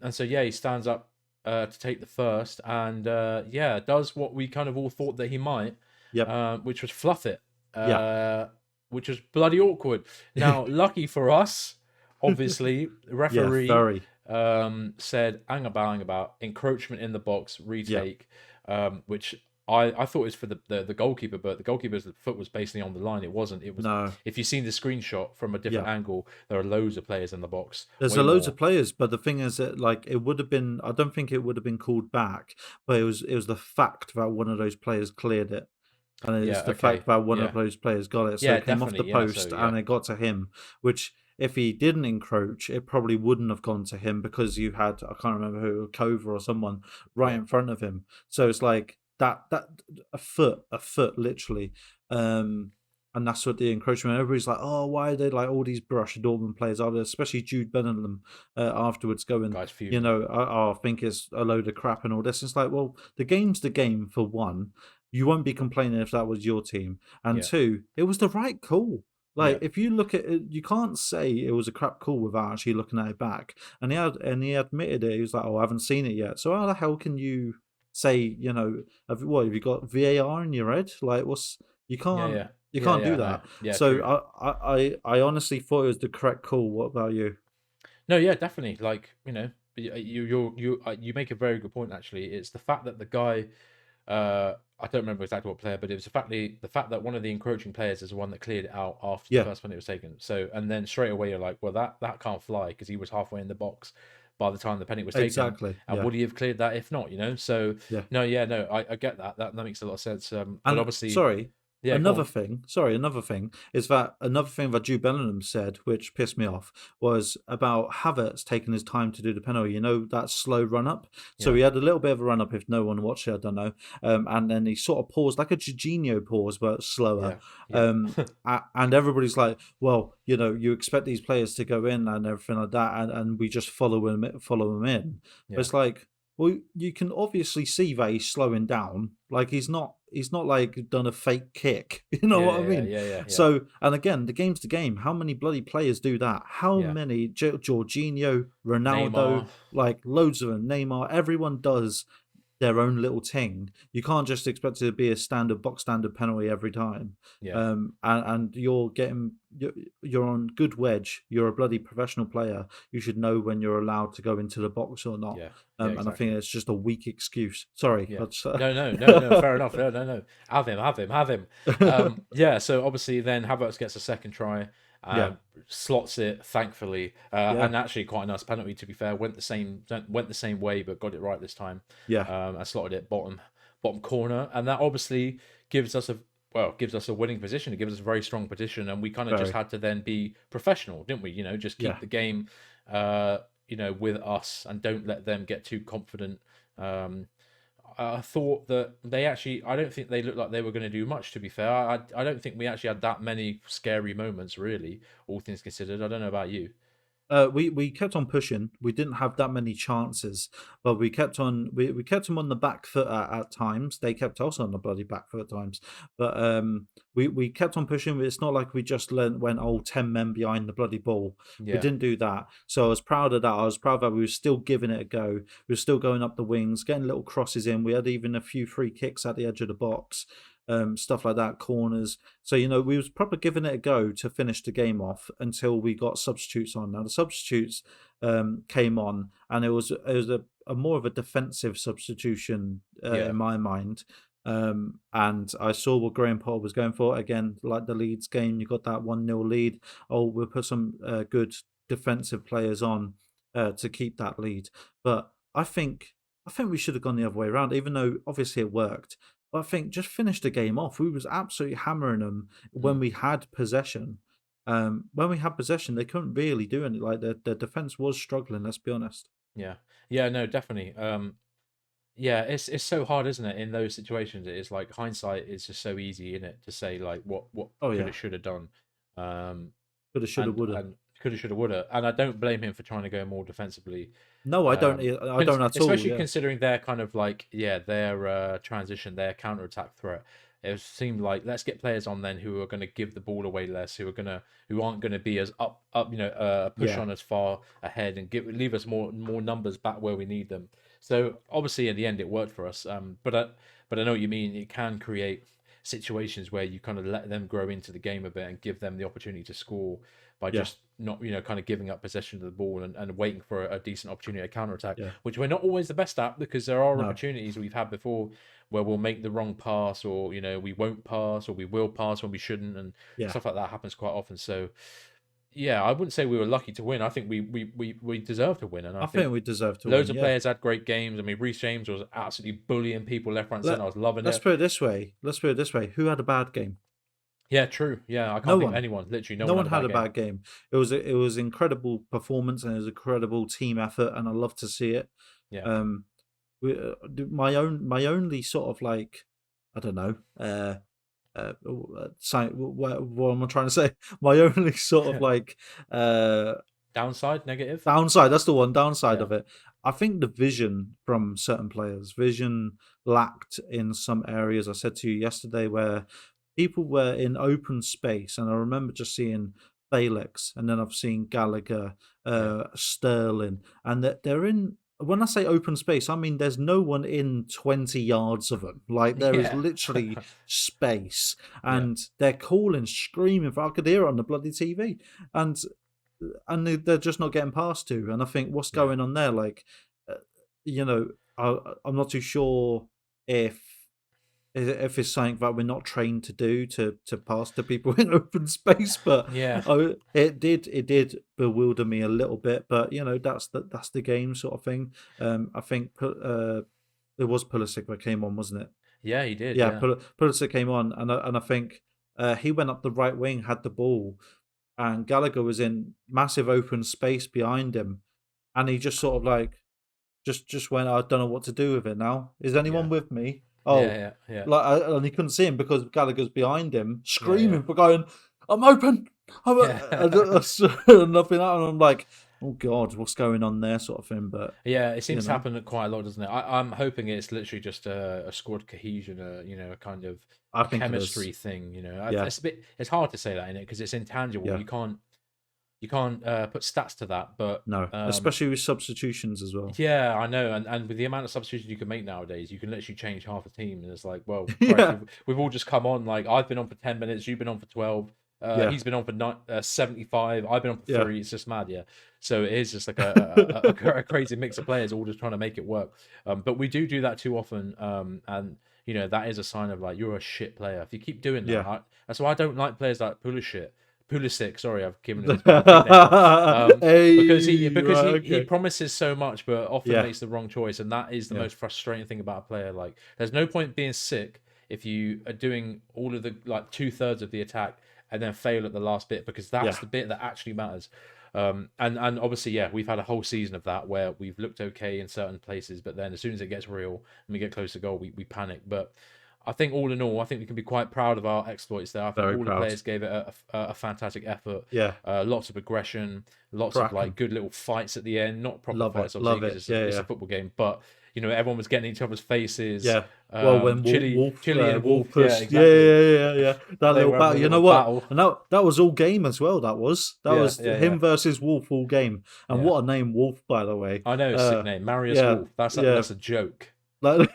And so yeah, he stands up to take the first, and yeah, does what we kind of all thought that he might, yep, which was fluff it, yeah, uh, which was bloody awkward. Now, lucky for us, obviously, the yeah. referee Very. said hang about encroachment in the box Yeah. retake, which I thought was for the goalkeeper, but the goalkeeper's foot was basically on the line. It wasn't. It was, No. if you've seen the screenshot from a different Yeah. angle, there are loads of players in the box, There's way a loads more. of players, but the thing is that like it would have been. I don't think it would have been called back, but it was the fact that one of those players cleared it. And it's Yeah. the fact Okay. that one of Yeah. those players got it. So Yeah. it came off the Definitely. Yeah. So post yeah. and it got to him, which if he didn't encroach, it probably wouldn't have gone to him because you had, I can't remember who, Kova or someone right Yeah. in front of him. So it's like that a foot literally. And that's what the encroachment. Everybody's like, oh, why are they like all these Borussia Dortmund players are there, especially Jude Bellingham afterwards going, Guys fuming. I think it's a load of crap and all this. It's like, well, the game's the game for one. You won't be complaining if that was your team. And Yeah. two, it was the right call. Like Yeah. if you look at it, you can't say it was a crap call without actually looking at it back. And he admitted it. He was like, "Oh, I haven't seen it yet." So how the hell can you say, have you got VAR in your head? Like, you Yeah. can't Yeah. you Yeah. can't Yeah. do No. that. Yeah. So True. I honestly thought it was the correct call. What about you? No. Yeah. Definitely. Like you make a very good point. Actually, it's the fact that the guy. I don't remember exactly what player, but it was the fact that one of the encroaching players is the one that cleared it out after the Yeah, first penalty was taken. So, and then straight away you're like, well, that can't fly because he was halfway in the box by the time the penalty was taken. exactly. And Yeah, would he have cleared that if not? So yeah. no, yeah, no, I get that. That makes a lot of sense. But And obviously, yeah, go another on. thing, sorry, another thing is that another thing that Jude Bellingham said, which pissed me off, was about Havertz taking his time to do the penalty. You know, that slow run up. So Yeah, he had a little bit of a run up. If no one watched it, I don't know. And then he sort of paused like a Jorginho pause, but slower. yeah, yeah, And everybody's like, well, you expect these players to go in and everything like that, and we just follow him in. But yeah, it's like, well, you can obviously see that he's slowing down. Like he's not like done a fake kick. You know yeah, what I yeah, mean? yeah, yeah, yeah, So, and again, the game's the game. How many bloody players do that? How yeah. many? Jorginho, Ronaldo, Neymar. like loads of them. Neymar, everyone does their own little ting. You can't just expect it to be a standard box standard penalty every time. Yeah, And you're on good wedge. You're a bloody professional player. You should know when you're allowed to go into the box or not. yeah, yeah, And I think exactly. it's just a weak excuse. Sorry, Yeah. that's No, no, no, no. Fair enough. No, no, no. Have him, have him, have him. Yeah. So obviously, then Havertz gets a second try, yeah, slots it, thankfully, yeah, and actually quite a nice penalty. To be fair, went the same way, but got it right this time. yeah. And slotted it bottom corner, and that obviously gives us a gives us a winning position. It gives us a very strong position, and we kind of just Very, had to then be professional, didn't we? Just keep yeah. the game, with us, and don't let them get too confident. Um, I thought that they actually, I don't think they looked like they were going to do much, to be fair. I don't think we actually had that many scary moments, really, all things considered. I don't know about you. We kept on pushing. We didn't have that many chances, but we kept them on the back foot at times. They kept us on the bloody back foot at times, but we kept on pushing. It's not like we just went 10 men behind the bloody ball. We Yeah, didn't do that. So I was proud of that. I was proud that we were still giving it a go. We were still going up the wings, getting little crosses in. We had even a few free kicks at the edge of the box, stuff like that, corners. So we was probably giving it a go to finish the game off until we got substitutes on. Now the substitutes came on, and it was a more of a defensive substitution yeah, in my mind. And I saw what Graham Potter was going for. Again, like the Leeds game, you got that 1-0 lead. Oh, we'll put some good defensive players on to keep that lead. But I think we should have gone the other way around, even though obviously it worked. But I think just finish the game off. We was absolutely hammering them when mm, we had possession. When we had possession, they couldn't really do anything. Like their defense was struggling. Let's be honest. yeah, yeah. No, definitely. Yeah, it's so hard, isn't it? In those situations, it is like hindsight is just so easy in it to say like what Oh could yeah, have should have done, um, coulda, shoulda, and woulda. and coulda shoulda woulda, and I don't blame him for trying to go more defensively. No, I don't. Um, I don't at all. Especially Yeah, considering their kind of like, yeah, their transition, their counter attack threat. It seemed like let's get players on then who are going to give the ball away less, who aren't going to be as up, push yeah, on as far ahead and leave us more numbers back where we need them. So obviously in the end it worked for us. But I know what you mean. It can create situations where you kind of let them grow into the game a bit and give them the opportunity to score by yeah, just not, kind of giving up possession of the ball and waiting for a decent opportunity to counter attack, yeah. which we're not always the best at because there are No, opportunities we've had before where we'll make the wrong pass or, we won't pass or we will pass when we shouldn't and yeah. stuff like that happens quite often. So, yeah, I wouldn't say we were lucky to win. I think we deserve to win. And I I think think we deserve to loads win. of Yeah. players had great games. I mean, Reece James was absolutely bullying people left, right, and Let centre. I was loving Let's it. put it this way. Let's put it this way. Who had a bad game? Yeah, true. Yeah, I No can't think of one. anyone. Literally, no No one one had a had bad a game. bad game. It was incredible performance, and it was incredible team effort, and I love to see it. Yeah. Um, my only sort of like, I don't know, what am I trying to say? My only sort of like Downside, negative. downside. That's the one downside Yeah. of it. I think the vision from certain players, vision lacked in some areas. I said to you yesterday where people were in open space, and I remember just seeing Felix, and then I've seen Gallagher, Yeah. Sterling, and they're in. When I say open space, I mean there's no one in 20 yards of them. Like there is Yeah. literally space, Yeah. and they're calling, screaming. I could hear it on the bloody TV, and they're just not getting past to. And I think what's Yeah. going on there, like, uh, you know, I'm not too sure if it's something that we're not trained to do to pass to people in open space, but Yeah. it did bewilder me a little bit. But that's the game sort of thing. I think it was Pulisic that came on, wasn't it? Yeah, he did. Yeah, Yeah. Pulisic came on, and I think he went up the right wing, had the ball, and Gallagher was in massive open space behind him, and he just sort of like just went, I don't know what to do with it now. Is Yeah. anyone with me? Yeah. Oh, Yeah. Yeah. and he couldn't see him because Gallagher's behind him, Yeah. Yeah. screaming for going, I'm open. Yeah. And nothing out, and I'm like, oh God, what's going on there, sort of thing. But Yeah, it you seems to know, happen quite a lot, doesn't it? I'm hoping it's literally just a squad cohesion, a kind of I a think it is. chemistry thing. Yeah, It's hard to say that in it because it's intangible. yeah, You can't you can't put stats to that, but No, especially with substitutions as well. yeah, I know, and with the amount of substitutions you can make nowadays, you can literally change half a team, and it's like, well, Christ, Yeah, we've all just come on. Like I've been on for 10 minutes, you've been on for 12, yeah, he's been on for 75, I've been on for yeah, 3. It's just mad, yeah. So it is just like a crazy mix of players all just trying to make it work. But we do that too often, and that is a sign of like you're a shit player if you keep doing that. yeah. That's why I don't like players like Pulisic. Sorry, I've given him his bad nickname. Because he Hey, because right, he okay. promises so much, but often Yeah, makes the wrong choice, and that is the yeah, most frustrating thing about a player. Like, there's no point being sick if you are doing all of the like 2/3 of the attack and then fail at the last bit, because that's yeah, the bit that actually matters. And obviously, yeah, we've had a whole season of that where we've looked okay in certain places, but then as soon as it gets real and we get close to goal, we panic. But I think all in all, I think we can be quite proud of our exploits there. I think very all the proud. players gave it a fantastic effort. Yeah, Lots of aggression, lots of like cracking. good little fights at the end. Not proper Love it, fights, obviously, love because it. it's Yeah, a yeah, football game. But everyone was getting each other's faces. yeah. Well, when Chili and Wolf Wolf, yeah, pushed, yeah, exactly. yeah, yeah, yeah. That They little were having battle. a You little know what? battle. And that was all game as well. That Yeah, was yeah, yeah, him versus Wolf all game. And yeah. what a name, Wolf, by the way. I know, sick name, Marius Yeah, Wolf. That's yeah. a joke. Like,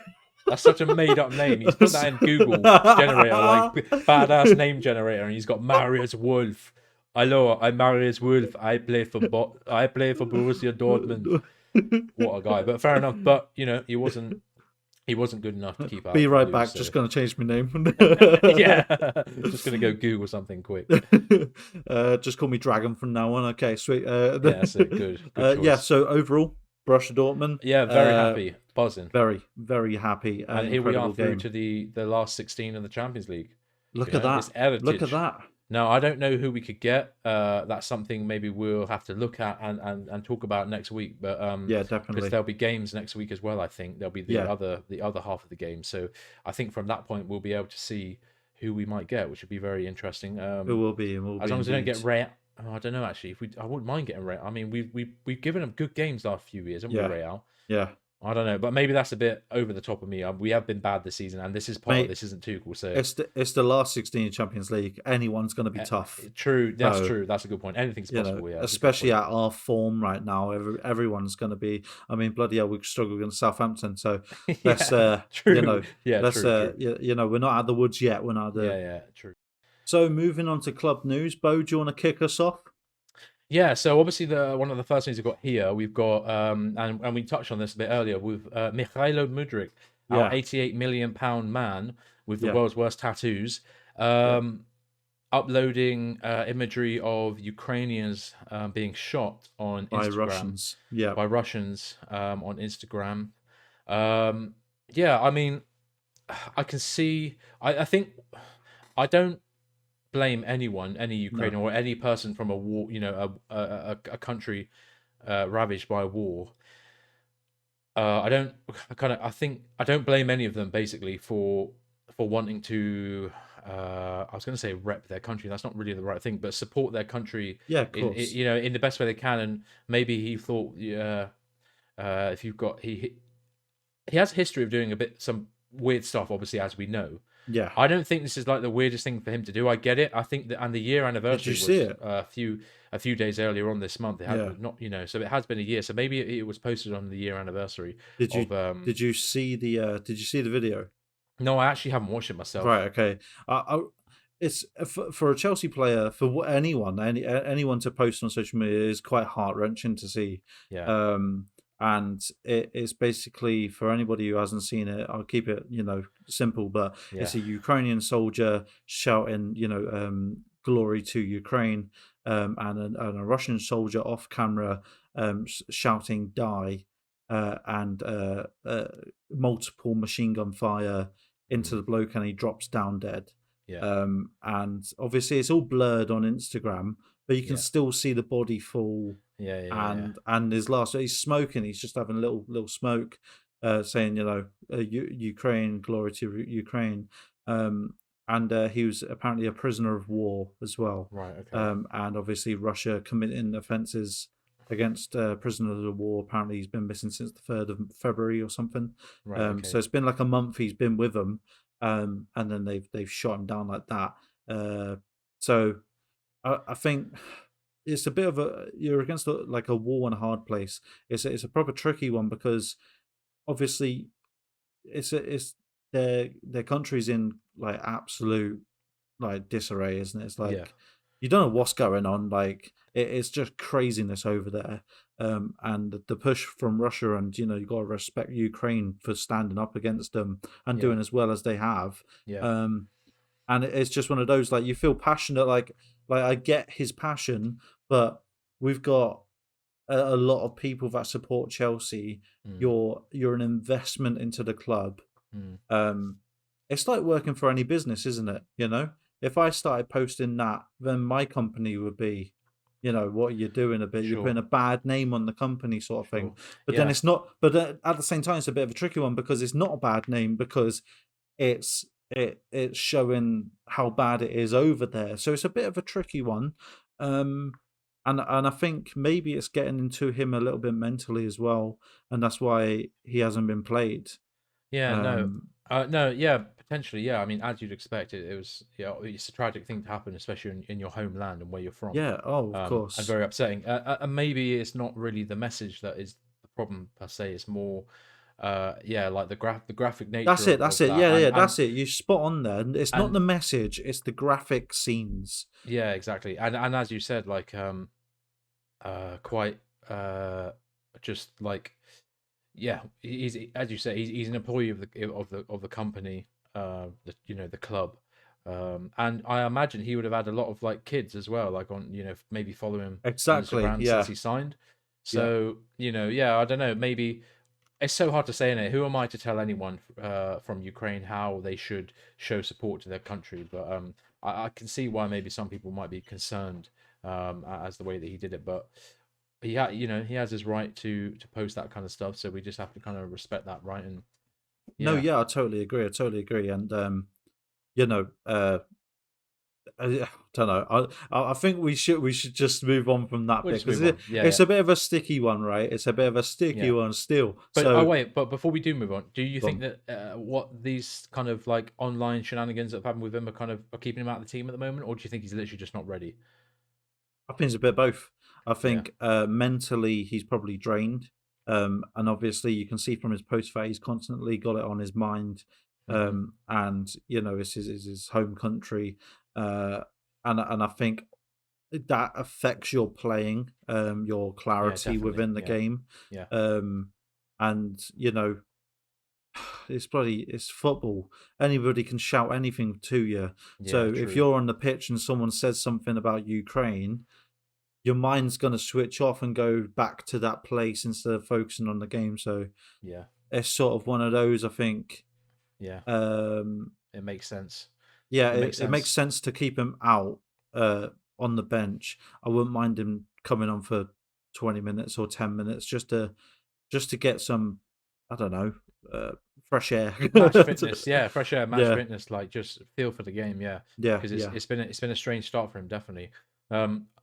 That's such a made up name. He's put that in Google generator, like badass name generator, and he's got Marius Wolf. Hello, I'm Marius Wolf. I play for Borussia Dortmund. What a guy! But fair enough. But he wasn't good enough to keep be out right Lewis. back. So Just gonna change my name. yeah, just gonna go Google something quick. Just call me Dragon from now on. Okay, sweet. Yeah, that's it. Good Yeah. choice. So overall, Borussia Dortmund. Yeah, very happy, buzzing. Very, very happy. And here we are Incredible through game. to the last 16 of the Champions League. Look at This that. Look at heritage. that. Now, I don't know who we could get. That's something maybe we'll have to look at and talk about next week. But Yeah, because definitely. there'll be games next week as well. I think there'll be Yeah, the other half of the game. So I think from that point we'll be able to see who we might get, which would be very interesting. it will be. It will As be long as we don't indeed. get Real. Oh, I don't know actually. I wouldn't mind getting Real. I mean, we've given them good games last few years, haven't we, Yeah, Real? yeah. I don't know, but maybe that's a bit over the top of me. We have been bad this season, and this is part of Mate, this, isn't Tuchel. So it's the last 16 Champions League. Anyone's going to be eh, tough. true, that's So true. That's a good point. Anything's possible. Yeah, that's a good especially point. at our form right now, everyone's going to be. I mean, bloody hell, we struggled against Southampton. So let's, Yeah, true. Yeah, let's, true. we're not out of the woods yet. We're not. Yeah, true. So moving on to club news, Bo, do you want to kick us off? Yeah, so obviously one of the first things we've got here, we've got and we touched on this a bit earlier with Mikhailo Mudryk, our Yeah, 88 million pound man with the yeah, world's worst tattoos, yeah. uploading imagery of Ukrainians being shot on By Instagram Russians. Yeah, by Russians on Instagram. Yeah, I mean, I can see. I think I don't blame anyone, any no, Ukrainian or any person from a war, a country ravaged by war. I don't I think I don't blame any of them basically for wanting to. I was going to say rep their country. That's not really the right thing, but support their country yeah, of in course. in the best way they can. And maybe he thought, yeah, if you've got he has a history of doing some weird stuff, obviously, as we know. Yeah. I don't think this is like the weirdest thing for him to do. I get it. I think that, and the year Did you anniversary see was it? a few days earlier on this month. It Yeah. had not, so it has been a year. So maybe it was posted on the year anniversary Did you of. did you see the video? No, I actually haven't watched it myself. Right. Okay. It's for a Chelsea player, for anyone to post on social media is quite heart wrenching to see. Yeah, Um, and it's basically for anybody who hasn't seen it. I'll keep it simple, but yeah, it's a Ukrainian soldier shouting glory to Ukraine, and a Russian soldier off camera shouting die, and multiple machine gun fire into the mm, bloke, and he drops down dead. yeah, And obviously it's all blurred on Instagram, but you can yeah, still see the body fall, yeah. and his last, he's smoking, he's just having a little smoke, saying Ukraine, glory to Ukraine. And he was apparently a prisoner of war as well. Right. Okay. And obviously Russia committing offences against prisoners of war. Apparently he's been missing since the 3rd of February or something. Right. Okay. So it's been like a month he's been with them, and then they've shot him down like that. So I think it's a bit of a you're against like a wall and a hard place. It's a proper tricky one because obviously it's their country's in like absolute like disarray, isn't it? It's Yeah, like you don't know what's going on. Like it's just craziness over there. And the push from Russia, and you got to respect Ukraine for standing up against them and yeah, doing as well as they have. yeah, Um, and it's just one of those like you feel passionate, like I get his passion, but we've got a lot of people that support Chelsea. mm, You're an investment into the club. mm, um, it's like working for any business, isn't it? If I started posting that, then my company would be, what you're doing a bit. You're sure, putting a bad name on the company, sort of thing. sure, But then yeah, it's not. But at the same time, it's a bit of a tricky one because it's not a bad name because it's showing how bad it is over there. So it's a bit of a tricky one. Um, and I think maybe it's getting into him a little bit mentally as well, and that's why he hasn't been played. yeah, no, Um, no, yeah, potentially, yeah. I mean, as you'd expect, it was, it's a tragic thing to happen, especially in your homeland and where you're from, yeah, oh, of and course. very upsetting. And maybe it's not really the message that is the problem per se. It's more, yeah, like the graphic nature That's it. of That's it. that, Yeah, yeah, and that's it. You spot on there. It's not and the message; it's the graphic scenes. yeah, exactly, and as you said, like, quite, just like, yeah, he's, as you say, he's an employee of the company, the club, and I imagine he would have had a lot of like kids as well, like on, maybe follow him on Exactly. Instagram since Yeah. he signed. Yeah. So, yeah, I don't know, maybe it's so hard to say in it. Who am I to tell anyone from Ukraine how they should show support to their country? But I can see why maybe some people might be concerned, as the way that he did it. But he has his right to post that kind of stuff. So we just have to kind of respect that, right? And No. yeah, Yeah. I totally agree. I totally agree. And you know, uh, I don't know. I think we should just move on from that we'll bit just because move on. Yeah, it's yeah, a bit of a sticky one, right? It's a bit of a sticky yeah. one still. But oh So, wait, but before we do move on, do you think um, that what these kind of like online shenanigans that have happened with him are keeping him out of the team at the moment, or do you think he's literally just not ready? I think it's a bit of both. I Yeah. think mentally he's probably drained, and obviously you can see from his post that he's constantly got it on his mind, Hmm. and it's his home country, uh, and I think that affects your playing, your Yeah, clarity definitely. within the Yeah, game, yeah, um, and it's football. Anybody can shout anything to you. yeah. So if True. you're on the pitch and someone says something about Ukraine, your mind's going to switch off and go back to that place instead of focusing on the game. So Yeah, it's sort of one of those, I think. yeah. Um, It makes sense. yeah, It makes it makes sense. sense to keep him out on the bench. I wouldn't mind him coming on for 20 minutes or 10 minutes just to get some, I don't know, uh, fresh air. Match fitness, yeah, fresh air, match Yeah, fitness, like just feel for the game, yeah, yeah, because it's yeah. it's been a strange start for him, definitely.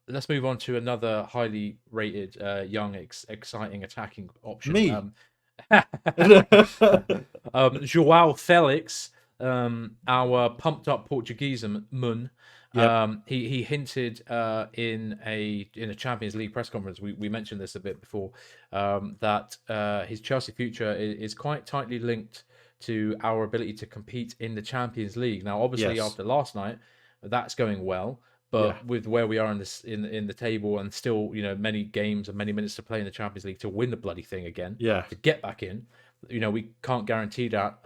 Let's move on to another highly rated, young, exciting attacking option. Me. Joao Felix, our pumped up Portuguese mun. Yep. He hinted in a Champions League press conference. We mentioned this a bit before, that his Chelsea future is quite tightly linked to our ability to compete in the Champions League. Now, obviously, Yes. after last night, that's going well. Yeah. But with where we are in the table, and still, many games and many minutes to play in the Champions League to win the bloody thing again, Yeah. to get back in, we can't guarantee that.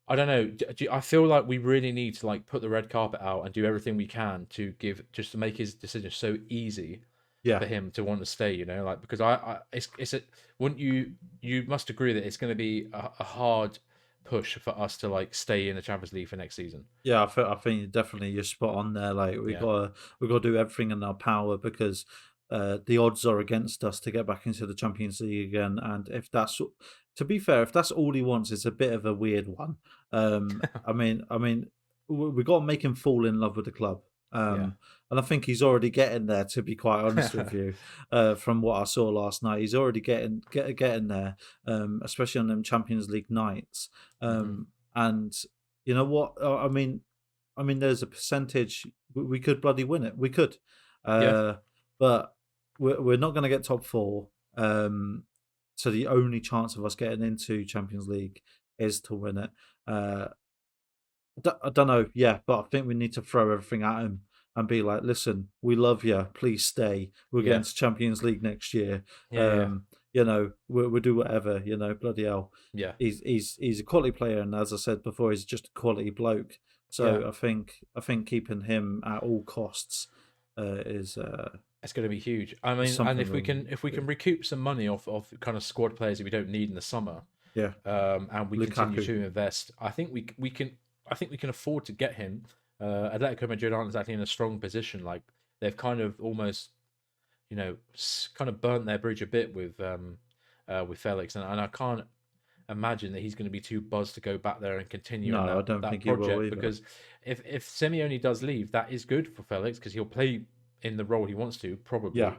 I don't know. I feel like we really need to like put the red carpet out and do everything we can to just to make his decision so easy Yeah. for him to want to stay. Like, because it's a, wouldn't you must agree that it's going to be a hard push for us to like stay in the Champions League for next season. Yeah, I think definitely you're spot on there. Like Yeah. we gotta do everything in our power because the odds are against us to get back into the Champions League again. And if that's to be fair, if that's all he wants, it's a bit of a weird one. I mean, we got to make him fall in love with the club. Yeah. And I think he's already getting there. To be quite honest with you, from what I saw last night, he's already getting there. Especially on them Champions League nights. Hmm. And you know what? I mean, I mean, there's a percentage we could bloody win it. We could, Yeah, uh, but we're not going to get top four. So the only chance of us getting into Champions League is to win it. Uh, I don't know, yeah, but I think we need to throw everything at him and be like, listen, we love you. Please stay. We're yeah, getting to Champions League next year. yeah, yeah, We'll do whatever. Bloody hell. yeah, He's a quality player, and as I said before, he's just a quality bloke. yeah. So I think keeping him at all costs is It's going to be huge. I mean, and something if we we'll can do. recoup some money off kind of squad players that we don't need in the summer, Yeah, and we continue Lukaku. to invest, I think we can. I think we can afford to get him. Atletico Madrid aren't exactly in a strong position. Like they've kind of almost, kind of burnt their bridge a bit with Felix, and I can't imagine that he's going to be too buzzed to go back there and continue in No, I that don't think he will project either. because if Simeone does leave, that is good for Felix because he'll play in the role he wants to Yeah, probably,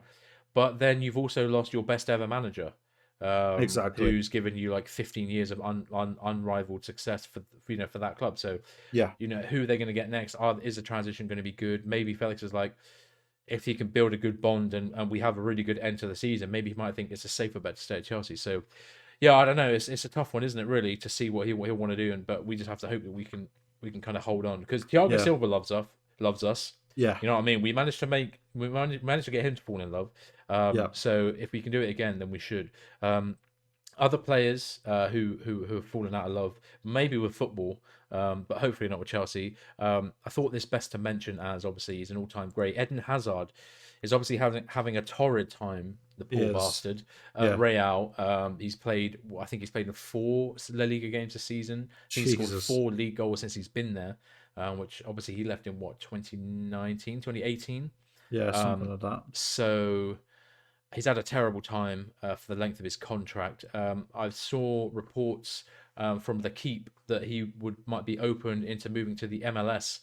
but then you've also lost your best ever manager, exactly. who's given you like 15 years of unrivaled success for that club. So Yeah, who they're going to get next? Is the transition going to be good? Maybe Felix is like, if he can build a good bond and we have a really good end to the season, maybe he might think it's a safer bet to stay at Chelsea. So yeah, I don't know. It's a tough one, isn't it? Really, to see what he'll want to do, but we just have to hope that we can kind of hold on because Thiago yeah, Silva loves us. yeah, You know what I mean? We managed to get him to fall in love. yeah. So if we can do it again, then we should. Um, Other players who have fallen out of love, maybe with football, but hopefully not with Chelsea. I thought this best to mention as obviously he's an all-time great. Eden Hazard is obviously having a torrid time. The He poor is. bastard at Yeah. Real. I think he's played in 4 La Liga games this season. I think he's scored Jesus. 4 league goals since he's been there, which obviously he left in what 2019, 2018. Yeah, something Um, like that. so he's had a terrible time for the length of his contract. I saw reports from the Keep that he might be open into moving to the MLS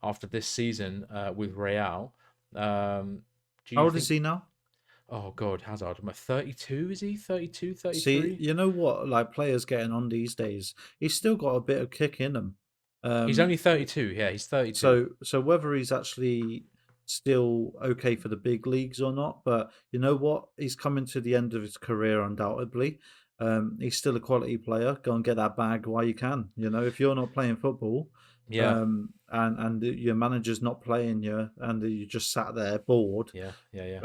after this season with Real. Do How you old is think? he now? Oh God, Hazard, am I 32? Is he 32, See, 33? you know what? Like players getting on these days, he's still got a bit of kick in him. He's Um, only 32. Yeah, he's 32. so whether he's actually still okay for the big leagues or not, but you know what? He's coming to the end of his career undoubtedly. He's still a quality player. Go and get that bag while you can. If you're not playing football, Yeah, and your manager's not playing you, and you just sat there bored, yeah, yeah,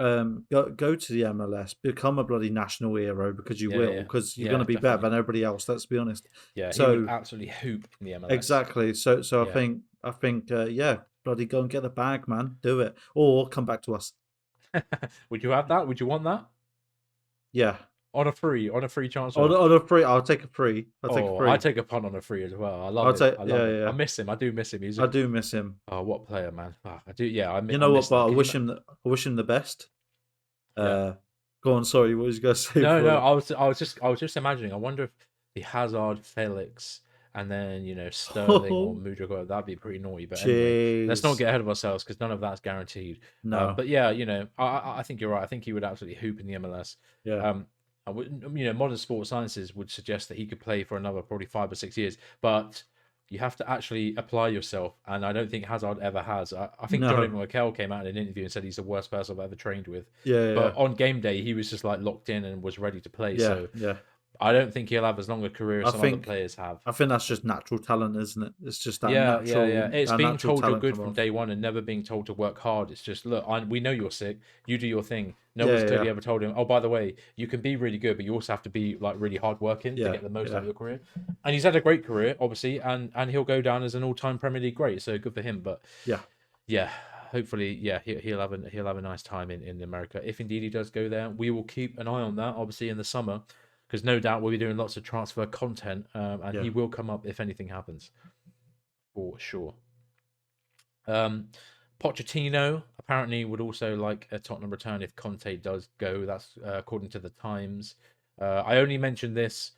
yeah, go to the MLS, become a bloody national hero because you yeah, will, yeah, because you're going yeah, to be better definitely. than everybody else. Let's be honest. Yeah, he would So absolutely hoop in the MLS. exactly. So I Yeah. think yeah, bloody go and get the bag, man. Do it, or come back to us. Would you have that? Would you want that Yeah. on a free On transfer? on a free, I'll take a free. I'll take a Oh, I free. take a punt on a free as well. I love I'll it. take I yeah, love it. yeah, I yeah. miss him. I do miss him. I do miss him. What a player, man. Fuck, I do. Yeah, You I know what? miss But that. I Can you? wish him. I wish him the best. Yeah. Uh, Go on. Sorry, what was you gonna say No, no. before that? I was just imagining. I wonder if the Hazard, Felix, and then Sterling or Oh, Mudryk. That'd be pretty naughty. But anyway, let's not jeez. get ahead of ourselves because none of that's guaranteed. No. But yeah, I think you're right. I think he would absolutely hoop in the MLS. Yeah. Um, modern sports sciences would suggest that he could play for another probably 5 or 6 years, but you have to actually apply yourself, and I don't think Hazard ever has. I think Johnny No. Mikel came out in an interview and said he's the worst person I've ever trained with, Yeah. Yeah. but on game day he was just like locked in and was ready to play. Yeah. So Yeah. I don't think he'll have as long a career as I some other think. players have. I think that's just natural talent, isn't it? It's just that Yeah, yeah, natural, yeah. It's being told you're talent good come from off. day one and never being told to work hard. It's just, look, we know you're sick. You do your thing. No Yeah. one's Yeah. clearly ever told him, oh, by the way, you can be really good, but you also have to be like really hard working to Yeah. get the most out Yeah. of your career. And he's had a great career, obviously, and he'll go down as an all-time Premier League great. So good for him. But Yeah. yeah, hopefully, yeah, he'll have a nice time in America. If indeed he does go there, we will keep an eye on that, obviously, in the summer, because no doubt we'll be doing lots of transfer content, and Yeah. he will come up if anything happens, for sure. Um, Pochettino apparently would also like a Tottenham return if Conte does go. That's according to the Times. I only mentioned this.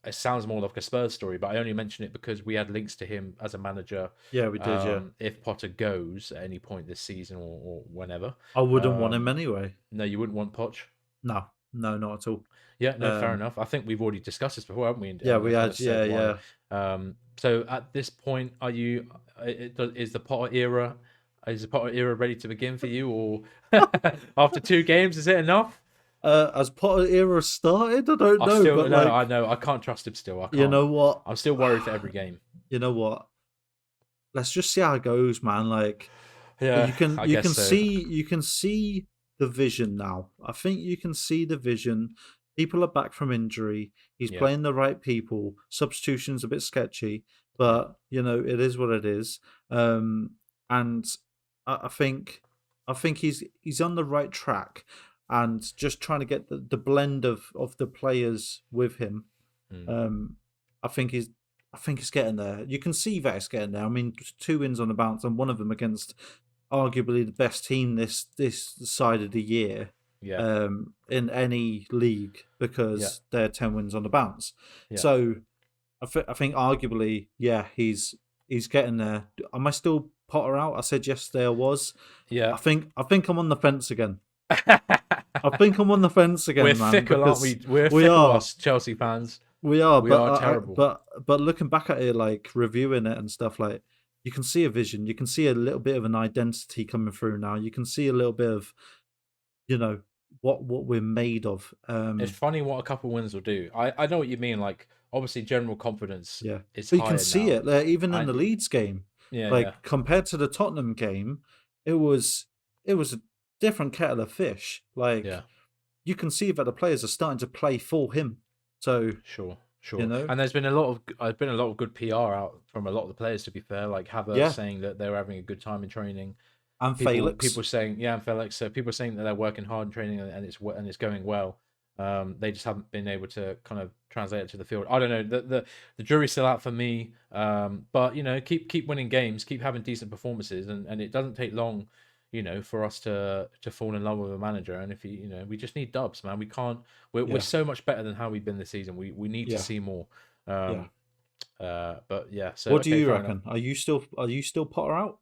It sounds more like a Spurs story, but I only mention it because we had links to him as a manager. Yeah. We did. Yeah. If Potter goes at any point this season or whenever, I wouldn't want him um, anyway. no, you wouldn't want Poch. No. No, not at all. Yeah, no, fair Um, enough. I think we've already discussed this before, haven't we? yeah, And we kind of had, said yeah, why. yeah. So at this point, are you? Is the Potter era? Is the Potter era ready to begin for you, or after 2 games, is it enough? As Potter era started, I don't I know, still but no, I like, know I can't trust him still. I you can't. know what? I'm still worried for every game. You know what? Let's just see how it goes, man. Like, Yeah, I you guess can so. see the vision now. I think you can see the vision. People are back from injury. He's Yeah, playing the right people. Substitution's a bit sketchy, yeah, but you know it is what it is. Um, and I think he's on the right track, and just trying to get the blend of the players with him. mm, Um, I think he's I think he's getting there. You can see that it's getting there. I mean, 2 wins on the bounce, and one of them against arguably the best team this side of the year yeah, in any league yeah, because they're 10 wins on the bounce. yeah, So I think arguably, yeah, he's getting there. Am I still Potter out? I said yesterday I was. yeah. I think I'm on the fence again. I think I'm on the fence We're again, man, fickle, aren't because we? We're we fickle, are. us Chelsea fans. We are, We are terrible. but looking back at it, like reviewing it and stuff, like you can see a vision, you can see a little bit of an identity coming through now. You can see a little bit of, you know, what we're made of. It's funny what a couple wins will do. I know what you mean. Like, obviously, general confidence Yeah, is but you can higher see now. it like, even in the And Leeds game, yeah, yeah, like compared to the Tottenham game, it was a different kettle of fish. yeah. Like you can see that the players are starting to play for him. So Sure, you sure. know, And there's been a lot of good PR out from a lot of the players. To be fair, like Havertz yeah, saying that they were having a good time in training. and People Felix, saying and Felix. So people saying that they're working hard in training and it's going well. They just haven't been able to kind of translate it to the field. I don't know. The jury's still out for me. But you know, keep winning games, keep having decent performances, and it doesn't take long, you know, for us to fall in love with a manager. And if you know, we just need dubs, man. We can't. We're yeah, so much better than how we've been this season. We need to yeah, see more. yeah. Um. But yeah. So What do okay, you fair enough. reckon? Are you still Potter out?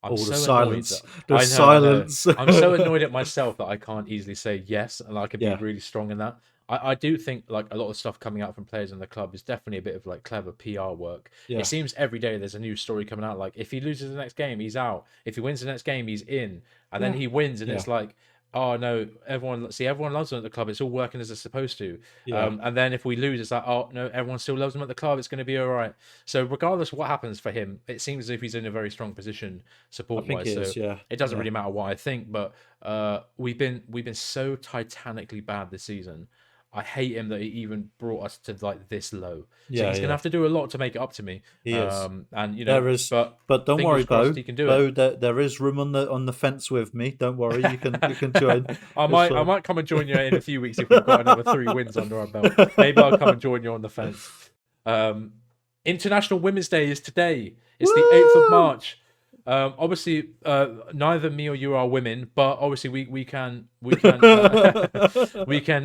I'm Oh, the so annoyed silence, that the I know. silence. I'm so annoyed at myself that I can't easily say yes, and I can be Yeah, really strong in that. I do think like a lot of stuff coming out from players in the club is definitely a bit of like clever PR work. It yeah, seems every day there's a new story coming out. Like if he loses the next game, he's out. If he wins the next game, he's in. And then yeah, he wins, and yeah, it's like, oh no, everyone loves him at the club. It's all working as it's supposed to. yeah, And then if we lose, it's like, oh no, everyone still loves him at the club. It's going to be all right. So regardless of what happens for him, it seems as if he's in a very strong position I support think wise. it So is. Yeah, it doesn't yeah, really matter what I think, but we've been so titanically bad this season. I hate him that he even brought us to like this low. So yeah, he's gonna yeah. have to do a lot to make it up to me. He is. And you know, There is, but but don't worry, fingers crossed Bo. he can do it. Bo, there is room on the fence with me. Don't worry, you can join. It's I fun. might come and join you in a few weeks if we've got another 3 wins under our belt. Maybe I'll come and join you on the fence. Um, International Women's Day is today. It's the 8th of Woo! March. Obviously, neither me or you are women, but obviously we can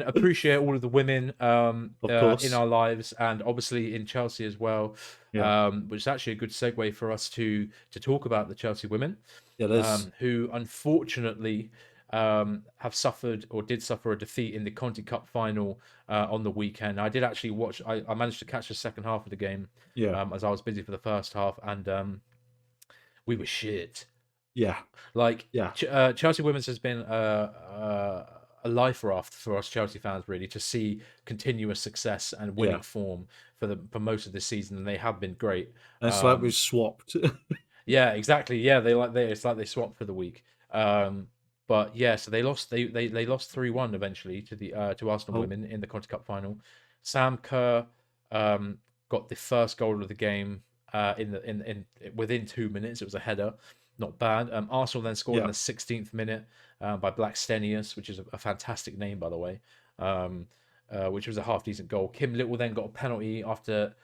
appreciate all of the women Of in course. our lives, and obviously in Chelsea as well. Yeah, Which is actually a good segue for us to talk about the Chelsea women, it is. who unfortunately have suffered or did suffer a defeat in the Conti Cup final on the weekend. I did actually watch. I managed to catch the second half of the game Yeah, as I was busy for the first half, and we were shit. yeah, Like yeah, Chelsea Women's has been a life raft for us Chelsea fans, really, to see continuous success and yeah. winning form for most of this season, and they have been great. And it's like we Um, swapped. yeah, exactly. Yeah, it's like they swapped for the week. Um, but yeah, so they lost 3-1 eventually to Arsenal Oh, women in the Conti Cup final. Sam Kerr um, got the first goal of the game in within 2 minutes. It was a header, not bad. Arsenal then scored in yeah, the 16th minute by Black Stenius, which is a fantastic name, by the way. Which was a half decent goal. Kim Little then got a penalty after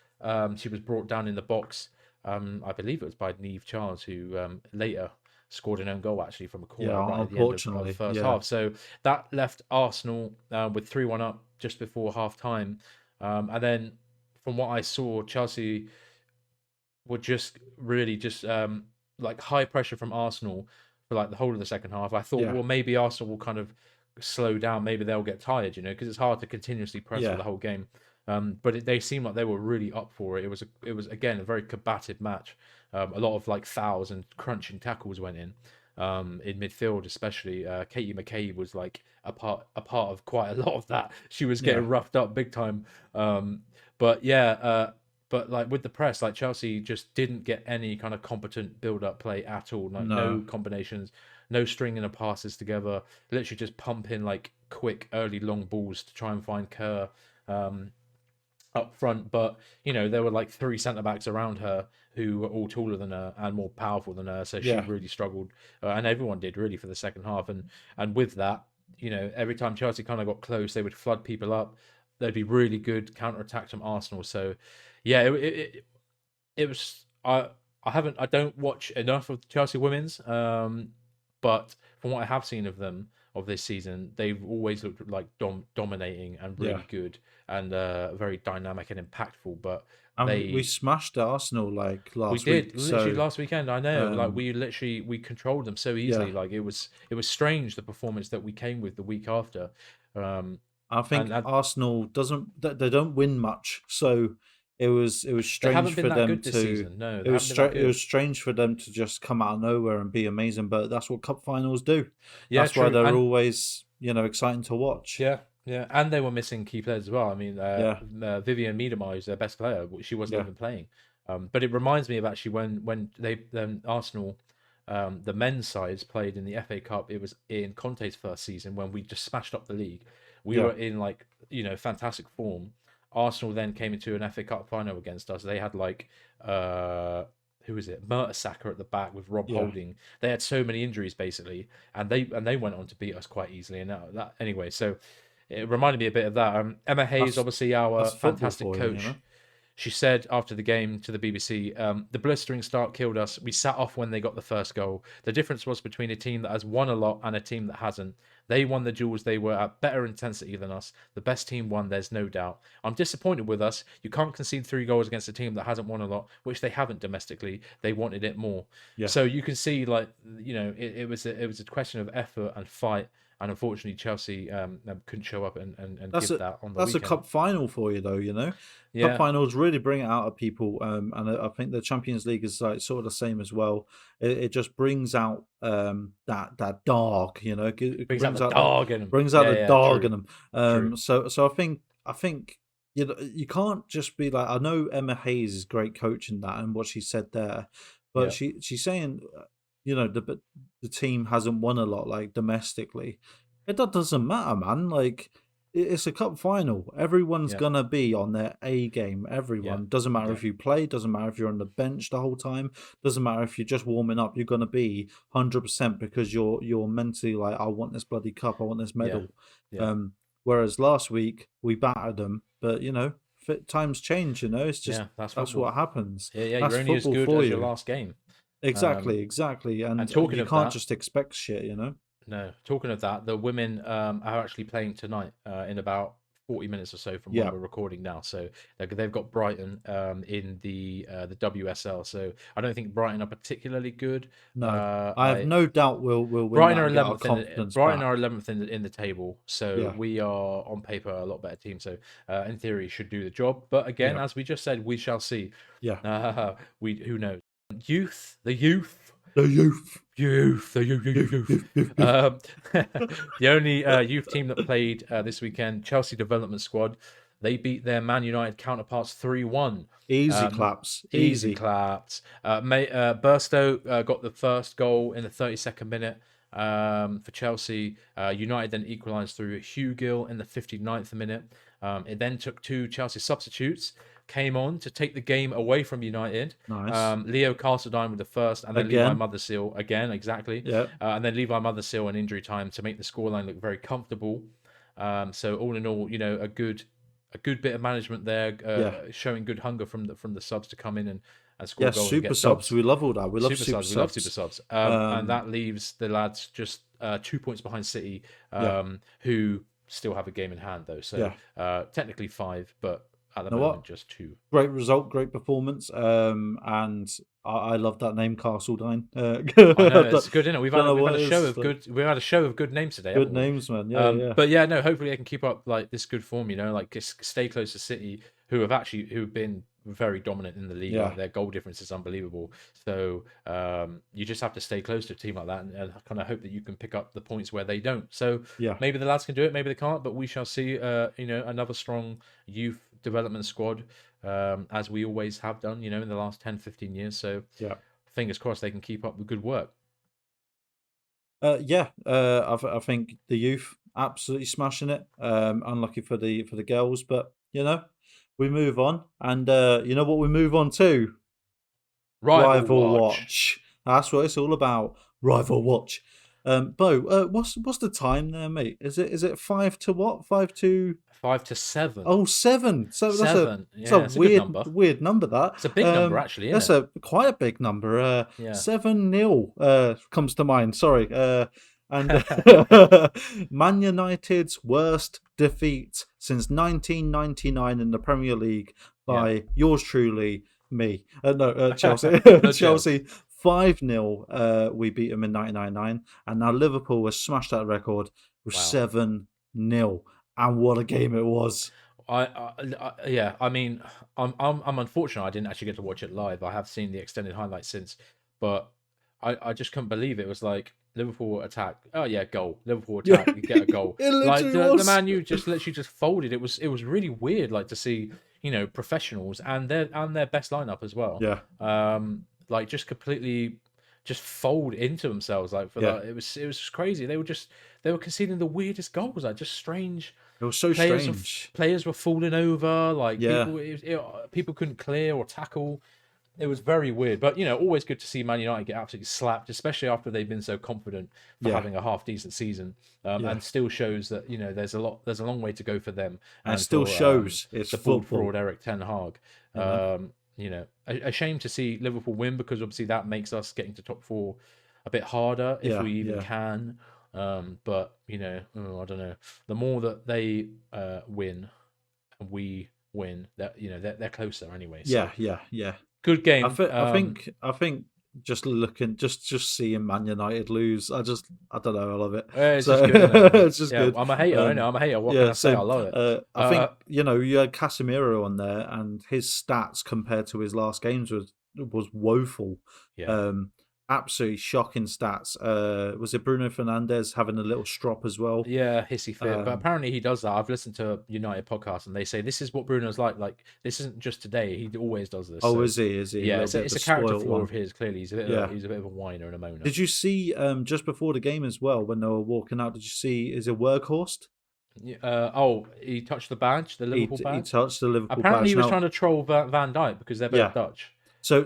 she was brought down in the box. I believe it was by Neve Charles, who later scored an own goal actually from a corner yeah. right at the end of the Unfortunately, first yeah, half. So that left Arsenal with 3-1 up just before half time. And then from what I saw, Chelsea were just really just like high pressure from Arsenal for like the whole of the second half. I thought, yeah, well, maybe Arsenal will kind of slow down, maybe they'll get tired, because it's hard to continuously press for Yeah. the whole game. But they seemed like they were really up for it. It was again a very combative match. A lot of like fouls and crunching tackles went in midfield, especially. Katie McKay was like a part of quite a lot of that. She was Yeah. getting roughed up big time. But yeah, but like with the press, like Chelsea just didn't get any kind of competent build-up play at all. Like no No. combinations, no stringing of passes together. Literally just pumping like quick early long balls to try and find Kerr up front. But there were like three centre backs around her who were all taller than her and more powerful than her. So she Yeah. really struggled, and everyone did really for the second half. And with that, every time Chelsea kind of got close, they would flood people up. There'd be really good counter attacks from Arsenal. So yeah, it was. I don't watch enough of the Chelsea women's, but from what I have seen of them of this season, they've always looked like dominating and Yeah. really good and very dynamic and impactful. But And we they smashed Arsenal like we last did week. literally So last weekend. I know, like um, we controlled them so yeah, easily. Like it was strange the performance that we came with the week after. Um, I think and Arsenal doesn't they don't win much. So it was they strange haven't been for that them good this to season. No, they haven't been that it good. was strange for them to just come out of nowhere and be amazing. But that's what cup finals do. Yeah, That's why true. they're And always exciting to watch. yeah, yeah, and they were missing key players as well. I mean, Yeah. Vivian Miedema is their best player. She wasn't Yeah. even playing. But it reminds me of actually when they Arsenal, the men's sides played in the FA Cup. It was in Conte's first season when we just smashed up the league. We Yeah. were in like fantastic form. Arsenal then came into an FA Cup final against us. They had like who is it? Mertesacker at the back with Rob Yeah. Holding. They had so many injuries basically, and they went on to beat us quite easily. And that anyway, so it reminded me a bit of that. Emma Hayes, That's obviously our that's football fantastic for coach. She said after the game to the BBC, the blistering start killed us. We sat off when they got the first goal. The difference was between a team that has won a lot and a team that hasn't. They won the duels. They were at better intensity than us. The best team won, there's no doubt. I'm disappointed with us. You can't concede 3 goals against a team that hasn't won a lot, which they haven't domestically. They wanted it more. Yeah. So you can see, like, it was a question of effort and fight. And unfortunately, Chelsea couldn't show up and That's give a that on the that's a weekend. cup final for you, though. Cup Yeah, finals really bring it out of people, and I think the Champions League is like sort of the same as well. It just brings out that dog, it brings out brings the out that dog in them. brings out Yeah, the yeah, dog true, in them. true. So I think you can't just be like, I know Emma Hayes is great coaching that and what she said there, but Yeah, she's saying the team hasn't won a lot like domestically. That doesn't matter, man. Like it's a cup final. Everyone's yeah, gonna be on their A game. yeah, Everyone. Doesn't matter yeah, if you play, doesn't matter if you're on the bench the whole time, doesn't matter if you're just warming up, you're gonna be 100% because you're mentally like, I want this bloody cup, I want this yeah, medal. yeah, Whereas last week we battered them, but times change, it's just yeah. That's that's football. what happens. Yeah, yeah. That's You're only as football good for as your you. last game. Exactly, Um, exactly. and And talking you of can't that, just expect shit. no, talking of that, the women are actually playing tonight in about 40 minutes or so from when Yeah. we're recording now. So they've got Brighton in the WSL. So I don't think Brighton are particularly good. No, I have I no doubt we'll win Brighton that are and get our 11th confidence Brighton are back. 11th in the table, so Yeah, we are on paper a lot better team. So in theory, should do the job. But again, yeah, as we just said, we shall see. yeah. We who knows? The youth, The youth, the youth. youth. Um, the only youth team that played this weekend, Chelsea development squad, they beat their Man United counterparts 3-1. Easy Um, claps, easy easy. claps. Burstow got the first goal in the 32nd minute for Chelsea. United then equalised through Hugill in the 59th minute. It then took 2 Chelsea substitutes, came on to take the game away from United. Nice. Leo Castledine with the first, and then Levi Again, Mothersill again, exactly. yeah, And then Levi Mothersill in injury time to make the scoreline look very comfortable. So all in all, a good bit of management there, yeah, showing good hunger from the subs to come in and score yeah. goals and Super get subs, jobs. we love all that. We love Super super subs, we love super subs. subs. And Um, that leaves the lads just 2 points behind City, yeah, who still have a game in hand though. So yeah, technically 5, but at the You know moment, what? just 2. Great result, great performance. And I love that name, Castledine. I I know don't, it's good, isn't it? don't know what it is. Like, We've had a show of good names today, good haven't we? names, man. Yeah, yeah, But yeah, no, hopefully they can keep up like this good form. You know, like just stay close to City, who've been very dominant in the league. yeah, Like their goal difference is unbelievable. So you just have to stay close to a team like that, and kind of hope that you can pick up the points where they don't. So yeah. maybe the lads can do it, maybe they can't, but we shall see. You know, another strong youth development squad, as we always have done. You know, in the last 10, 15 years. So Yeah. fingers crossed they can keep up the good work. Yeah. I think the youth absolutely smashing it. Unlucky for the girls, but we move on, and you know what we move on to? Rival Rival watch. watch. That's what it's all about. Rival watch. Bo, what's the time there, mate? Is it 5 to what? 5 to 5 to 7. oh 7. So that's a 7. that's a Yeah, it's a good weird number. weird number that. It's a big number, actually, isn't That's it? a quite a big number. Yeah. 7-0 comes to mind. Sorry. And Man United's worst defeat since 1999 in the Premier League Yeah. by yours truly, me. No, Chelsea. The Chelsea 5-0. We beat them in 1999, and now Liverpool has smashed that record with Wow. 7-0. And what a game it was! Yeah. I mean, I'm unfortunate. I didn't actually get to watch it live. I have seen the extended highlights since, but I just couldn't believe it was like Liverpool attack. Oh yeah, goal. Liverpool attack. You get a goal. It Like literally the was. Man U just literally just folded. It was really weird. Like to see professionals and their best lineup as well. Yeah, Like just completely just fold into themselves. Like for yeah. that, it was just crazy. They were conceding the weirdest goals. Like just strange. It was so strange. Players were falling over. Like Yeah, people couldn't clear or tackle. It was very weird, but always good to see Man United get absolutely slapped, especially after they've been so confident for yeah, having a half decent season, yeah. and still shows that there's a long way to go for them And it and still for shows it's the ball football. fraud Eric Ten Hag. You know. A shame to see Liverpool win because obviously that makes us getting to top 4 a bit harder if Yeah, we even yeah, can. But I don't know. The more that they win and we win, they're closer anyway. So yeah, yeah, yeah. good I game. think, I think just seeing Man United lose, I don't know, I love it. It's So just good, isn't it? it's just Yeah, good. I'm a hater. I know I'm a hater. What can Yeah, I say? I same. love it. I think Uh, you had Casemiro on there, and his stats compared to his last games was woeful. yeah, Um, Absolutely shocking stats. Was it Bruno Fernandes having a little strop as well? yeah, hissy fit. But Um, apparently he does that. I've listened to United podcasts and they say this is what Bruno's like. Like this isn't just today. He always does this. oh, So is he? Is he a yeah, little it's bit a, of it's a a character spoiled flaw one? of his. Clearly, Yeah. he's a bit of a whiner and a moaner. Did you see just before the game as well when they were walking out? Did you see? Is it Workhorst? He touched the badge, the Liverpool He badge. touched the Liverpool Apparently, badge. he was Now, trying to troll Van Dijk because they're both yeah. Dutch. So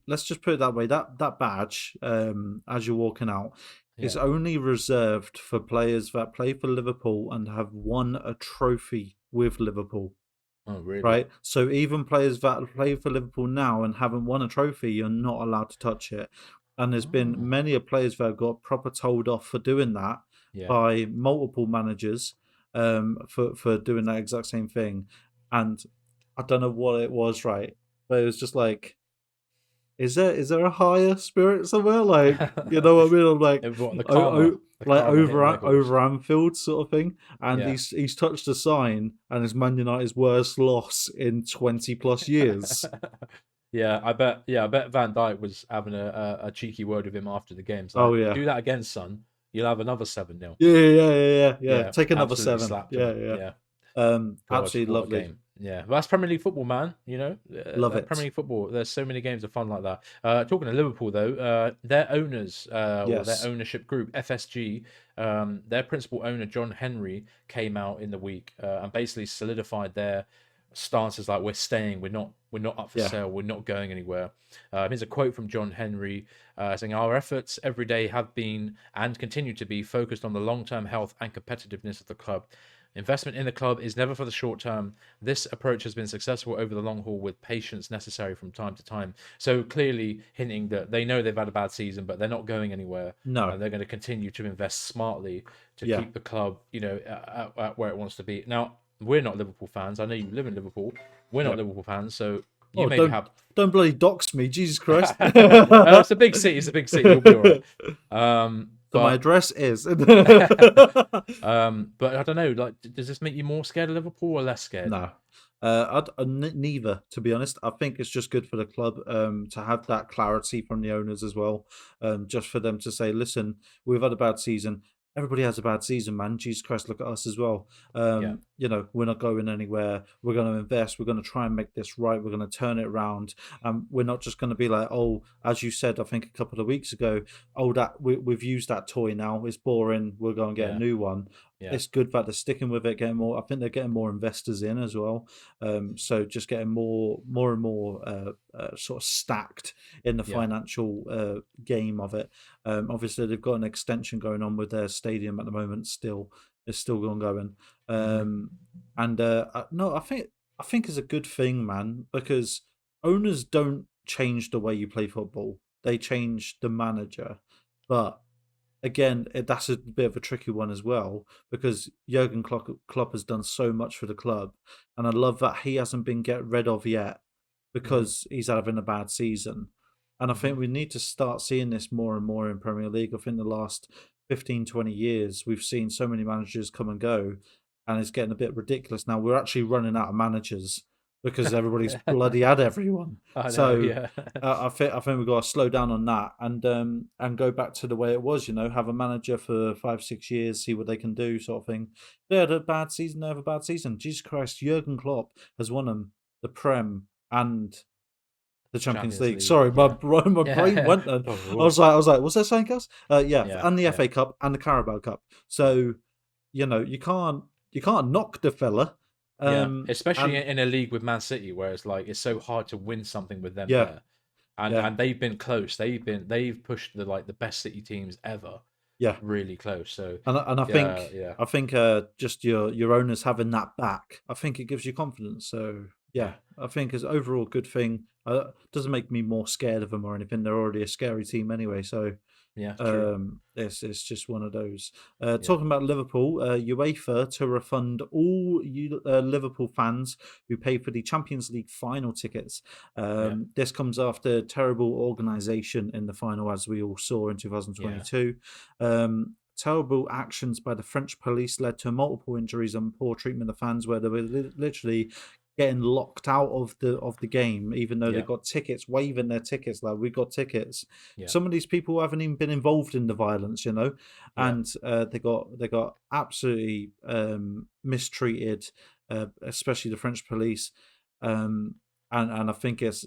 let's just put it that way. That badge, as you're walking out, is Yeah. only reserved for players that play for Liverpool and have won a trophy with Liverpool. Oh, really? Right. So even players that play for Liverpool now and haven't won a trophy, you're not allowed to touch it. And there's been Oh, many of players that have got proper told off for doing that yeah. by multiple managers, for doing that exact same thing. And I don't know what it was, right? But it was just like, is there a higher spirit somewhere? Like, you know what I mean? I'm like, The oh, like karma hitting my horse. over Anfield sort of thing. And Yeah. he's touched a sign, and it's Man United's worst loss in 20 plus years. Yeah, I bet Van Dijk was having a cheeky word with him after the game. So Oh, yeah. do that again, son. You'll have another 7-0. Yeah. Take another absolutely 7. slapped Yeah, him. yeah. God, Absolutely what a lovely. game. Yeah, well, that's Premier League football, man. Love it. Premier League football. There's so many games of fun like that. Talking to Liverpool though, their owners, or their Yes. ownership group, FSG, their principal owner John Henry came out in the week and basically solidified their stance as like we're staying, we're not up for Yeah. sale, we're not going anywhere. Here's a quote from John Henry saying, "Our efforts every day have been and continue to be focused on the long-term health and competitiveness of the club. Investment in the club is never for the short term. This approach has been successful over the long haul with patience necessary from time to time." So clearly hinting that they know they've had a bad season, but they're not going anywhere. No. And they're going to continue to invest smartly to Yeah. keep the club, at where it wants to be. Now, we're not Liverpool fans. I know you live in Liverpool. We're not Yeah. Liverpool fans, so you Oh, maybe have. don't bloody dox me, Jesus Christ. It's a big city. It's a big city. You'll be all right. So my But address is. but I don't know. Like, does this make you more scared of Liverpool or less scared? No, neither. To be honest, I think it's just good for the club to have that clarity from the owners as well. Just for them to say, listen, we've had a bad season. Everybody has a bad season, man. Jesus Christ, look at us as well. Yeah. We're not going anywhere. We're going to invest. We're going to try and make this right. We're going to turn it around. We're not just going to be like, oh, as you said, I think a couple of weeks ago, oh, we've used that toy now. It's boring. We'll go and get a Yeah. new one. Yeah. It's good that they're sticking with it, getting more. I think they're getting more investors in as well. So just getting more and more sort of stacked in the Yeah. financial game of it. Obviously, they've got an extension going on with their stadium at the moment. Still, it's still ongoing. And no, I think it's a good thing, man, because owners don't change the way you play football. They change the manager, but again, that's a bit of a tricky one as well because Jurgen Klopp has done so much for the club, and I love that he hasn't been get rid of yet because he's having a bad season. And I think we need to start seeing this more and more in Premier League. I think the last 15, 20 years, we've seen so many managers come and go, and it's getting a bit ridiculous now. We're actually running out of managers because everybody's bloody had everyone. I know. So Yeah. I think we've got to slow down on that and go back to the way it was. Have a manager for 5, 6 years, see what they can do, sort of thing. They had a bad season. They have a bad season. Jesus Christ, Jurgen Klopp has won them the Prem and the Champions League. Sorry, yeah. my brain went then. Oh, I was like, was there something else? Yeah, yeah. and the Yeah. FA Cup and the Carabao Cup. So you can't knock the fella. Yeah, especially And in a league with Man City, where it's like it's so hard to win something with them yeah, there, and yeah, they've been close. They've pushed the best City teams ever, yeah. really close. So And I think yeah, just your owners having that back, I think it gives you confidence. So yeah, yeah, I think it's overall a good thing. Doesn't make me more scared of them or anything. They're already a scary team anyway. So yeah, true. it's just one of those. Yeah, Talking about Liverpool, UEFA to refund all you Liverpool fans who pay for the Champions League final tickets. yeah, This comes after terrible organisation in the final, as we all saw in yeah, 2022. Terrible actions by the French police led to multiple injuries and poor treatment of fans, where they were literally getting locked out of the game, even though they yeah, got tickets, waving their tickets like we got tickets. yeah, Some of these people haven't even been involved in the violence, yeah, and they got absolutely mistreated, especially the French police. And I think it's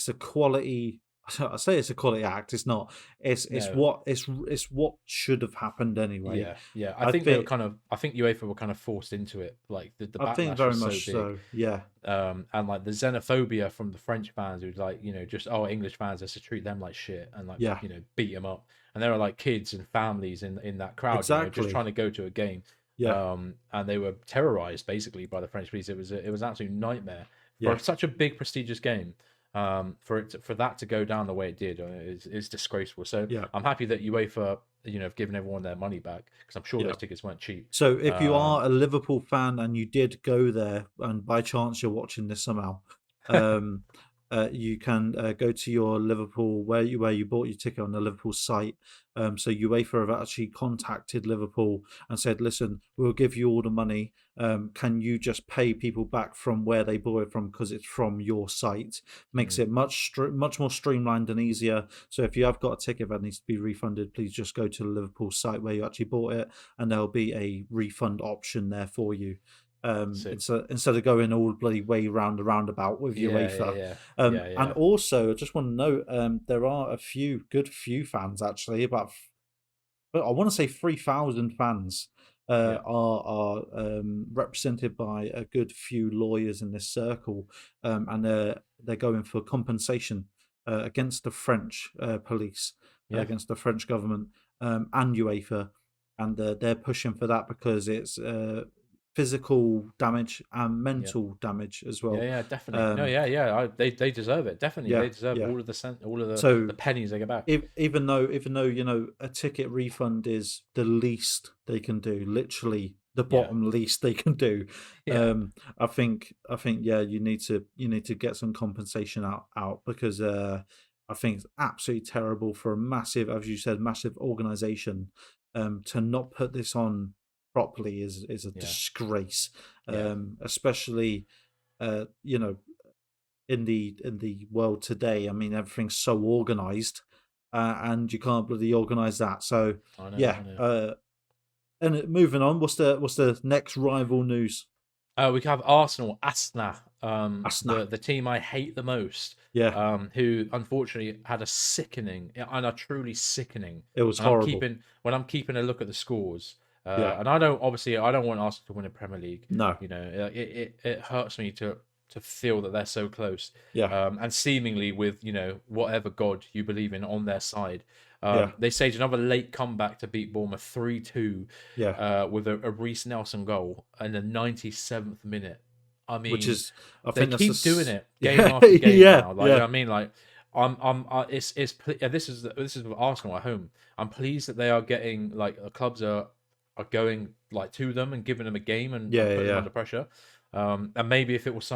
a quality. I say it's a quality act. It's not. no, It's what should have happened anyway. yeah, yeah. I I think they were think kind of. I think UEFA were kind of forced into it. Like the I think backlash very was so much big. so. Yeah, And like the xenophobia from the French fans who's like, just English fans has to treat them like shit and like, yeah, beat them up. And there are like kids and families in that crowd, just trying exactly. to go to a game. Yeah, And they were terrorized basically by the French police. It was an absolute nightmare for yeah, such a big prestigious game. For that to go down the way it did is disgraceful. So yeah. I'm happy that UEFA, have given everyone their money back because I'm sure Yeah. those tickets weren't cheap. So if you Um, are a Liverpool fan and you did go there, and by chance you're watching this somehow, um, you can go to your Liverpool where you bought your ticket on the Liverpool site. So UEFA have actually contacted Liverpool and said, "Listen, we'll give you all the money. Can you just pay people back from where they bought it from because it's from your site? Makes mm, it much more streamlined and easier. So if you have got a ticket that needs to be refunded, please just go to the Liverpool site where you actually bought it, and there'll be a refund option there for you." so Instead of going all bloody way round the roundabout with yeah, yeah, UEFA. yeah, yeah, And yeah, also, I just want to note, there are a few fans actually, but I want to say 3,000 fans yeah, are represented by a good few lawyers in this circle, and they're going for compensation against the French police, yeah. against the French government, and UEFA, and they're pushing for that because it's physical damage and Yeah. mental damage as Yeah, well. yeah, definitely. No, Um, yeah. They deserve it. Definitely, yeah, they deserve yeah. all of the So pennies they get back. even though a ticket refund is the least they can do, literally the Yeah, bottom least they can do. yeah, I think yeah, you need to get some compensation out because I think it's absolutely terrible for a massive, as you said, massive organization to not put this on properly is a yeah, disgrace. yeah. Especially you know, in the world today. I mean, everything's so organized, and you can't bloody organize that. So I know, yeah. I know. Moving on, what's the next rival news? We can have Arsenal, Asna, Asna. the team I hate the most, Yeah, who unfortunately had a sickening, and a truly sickening. it was And I'm horrible. keeping when I'm keeping a look at the scores, Yeah, and I don't want Arsenal to win a Premier League. no, You know, it hurts me to feel that they're so close, yeah, and seemingly with whatever God you believe in on their side. yeah, They staged another late comeback to beat Bournemouth 3-2 yeah. with a Reece Nelson goal in the 97th minute. I Which mean, is, I they think that's keep doing it game yeah, after game yeah, now. Like, you yeah, know what I mean? Like, this is with Arsenal at home. I'm pleased that they are getting like the clubs are going like to them and giving them a game yeah, and yeah, putting them yeah, under pressure. And maybe if it was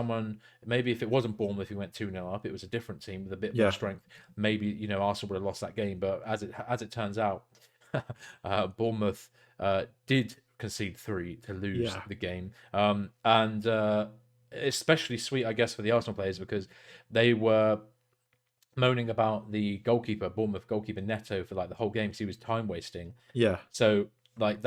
maybe if it wasn't Bournemouth who went 2-0 up, it was a different team with a bit more yeah, strength. Maybe Arsenal would have lost that game. But as it turns out, Bournemouth did concede three to lose yeah, the game. And especially sweet, I guess, for the Arsenal players because they were moaning about the goalkeeper, Bournemouth goalkeeper Neto, for like the whole game because he was time wasting. yeah, So like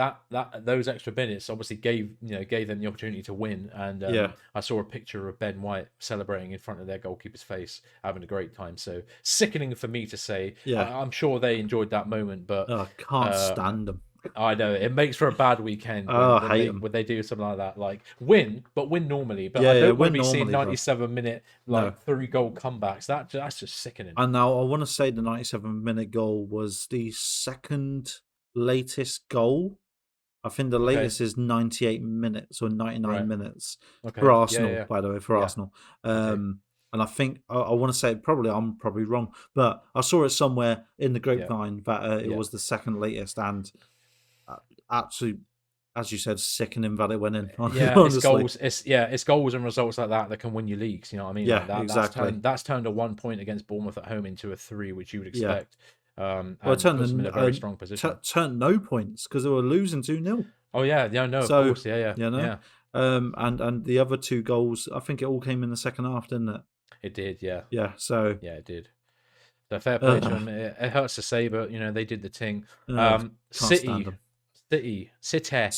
those extra minutes obviously gave them the opportunity to win. And yeah, I saw a picture of Ben White celebrating in front of their goalkeeper's face, having a great time. So sickening for me to say. yeah. I'm sure they enjoyed that moment, but Oh, I can't uh, stand them. I know it makes for a bad weekend Oh, when I when hate they them. when they do something like that. Like win normally, but Yeah, I yeah. don't want to Win be seeing normally, though. 97-minute No. like 3-goal comebacks. That's just sickening. And now I want to say the 97-minute goal was the second latest goal. I think the Okay, latest is 98 minutes or 99 right. minutes for Okay, yeah, Arsenal, yeah, by the way, for yeah. Arsenal. Okay, And I think I want to say I'm probably wrong, but I saw it somewhere in the yeah, grapevine that it yeah, was the second latest, and absolutely, as you said, sickening that it went in. yeah. It's Honestly, goals. It's goals and results like that can win you leagues. You know what I mean? yeah, Like that. That's exactly, turned a 1 point against Bournemouth at home into a 3, which you would yeah. expect, Well, it and turned puts them in a very strong position. turned no points because they were losing 2-0. Oh yeah, yeah, no, of So course, yeah, yeah, you know, yeah. and the other two goals, I think it all came in the second half, didn't it? It did, yeah, Yeah. So, yeah, it did. So fair play to uh, them. It hurts to say, but they did the thing. uh, can't stand City, them. City.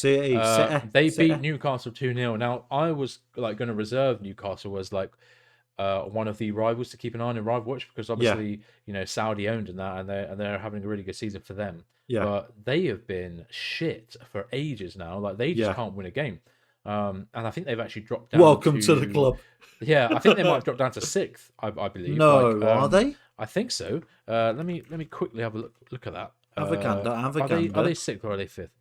They beat City. Newcastle 2-0. Now I was like going to reserve Newcastle as like one of the rivals to keep an eye on in Rival Watch because Yeah, obviously Saudi owned and that, and they're having a really good season for them. yeah, But they have been shit for ages now. Like they just yeah. can't win a game. And I think they've actually dropped down Welcome to the to club. yeah, I think they might have dropped down to sixth. I believe. Like, No, are they? I think so. Let me quickly have a look at that. Avoganda, Are they Avoganda. sixth or are they fifth?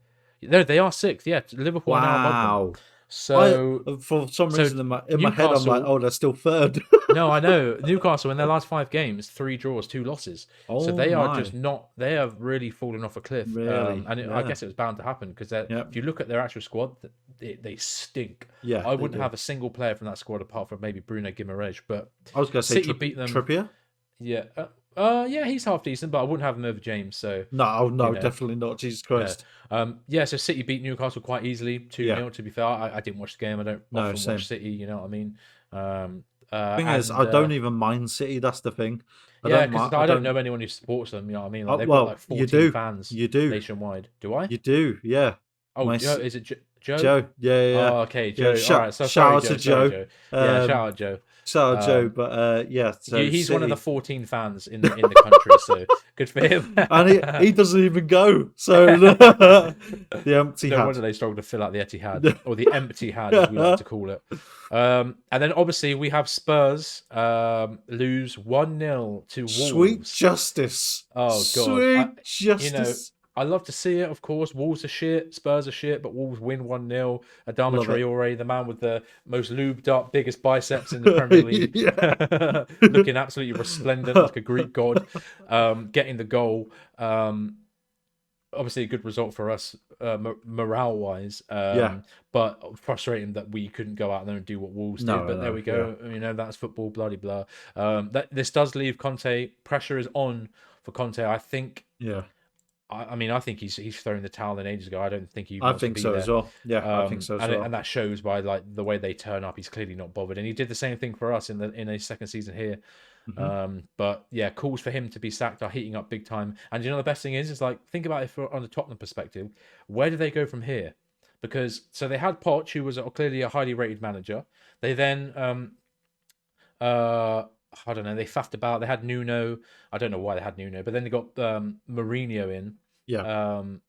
No, they are sixth. Yeah, Liverpool are now above them. Wow. I So for some so reason in my head I'm like, Newcastle. oh, they're still third. No, I know Newcastle in their last 5 games, 3 draws, 2 losses. So Oh they are just my, not. They have really fallen off a cliff. really? I Yeah. guess it was bound to happen because Yep. if you look at their actual squad, they stink. Yeah, I they wouldn't do. have a single player from that squad apart from maybe Bruno Guimaraes. But I was gonna say City beat them. Trippier. Yeah. Yeah, he's half decent, but I wouldn't have him over James. So, No, you no, know, definitely not. Jesus no. Christ. Yeah, so City beat Newcastle quite easily, 2 Yeah. 0 to be fair. I didn't watch the game. I don't No, often same. watch City, you know what I mean? Thing is, And I don't even mind City. That's the thing. I yeah, don't because mind. I I don't don't. know anyone who supports them, you know what I mean? Like they've got Well, like you 14 do. fans You do. nationwide. Do I? You do. Yeah. Oh, My Joe, is it Joe? Joe. Yeah, yeah, yeah. Oh, okay, Yeah. Joe. All right, so Shout sorry, out Joe. to Sorry, Joe. Joe. Yeah, shout Um, out, Joe. shout out Joe. Um, But yeah. So he's one of the City, 14 fans in the country, so good for him. and he doesn't even go. So the empty No hat. wonder they struggled to fill out the Etihad, or the empty had, as we like to call it. And then obviously we have Spurs lose 1-0 to Sweet Wolves. justice. Oh God, Sweet you know justice. I love to see it. Of course, Wolves are shit, Spurs are shit, but Wolves win 1-0. Adama Love it. Traore, the man with the most lubed up, biggest biceps in the Premier League, Yeah. looking absolutely resplendent like a Greek god, getting the goal. obviously a good result for us morale wise, Yeah. but frustrating that we couldn't go out there and do what Wolves did. But there No. we Yeah. go. You know, that's football. Bloody blah. That this does leave Conte. Pressure is on for Conte. I think. Yeah. I mean, I think he's thrown the towel in ages ago. I don't think he I wants to think be so there. as well. Yeah, I think so as well. And that shows by like the way they turn up. He's clearly not bothered, and he did the same thing for us in a second season here. Hmm. But yeah, calls for him to be sacked are heating up big time. And you know the best thing is like think about it on the Tottenham perspective. Where do they go from here? Because so they had Poch, who was clearly a highly rated manager. They then I don't know. They faffed about. They had Nuno. I don't know why they had Nuno, but then they got Mourinho in. Yeah. And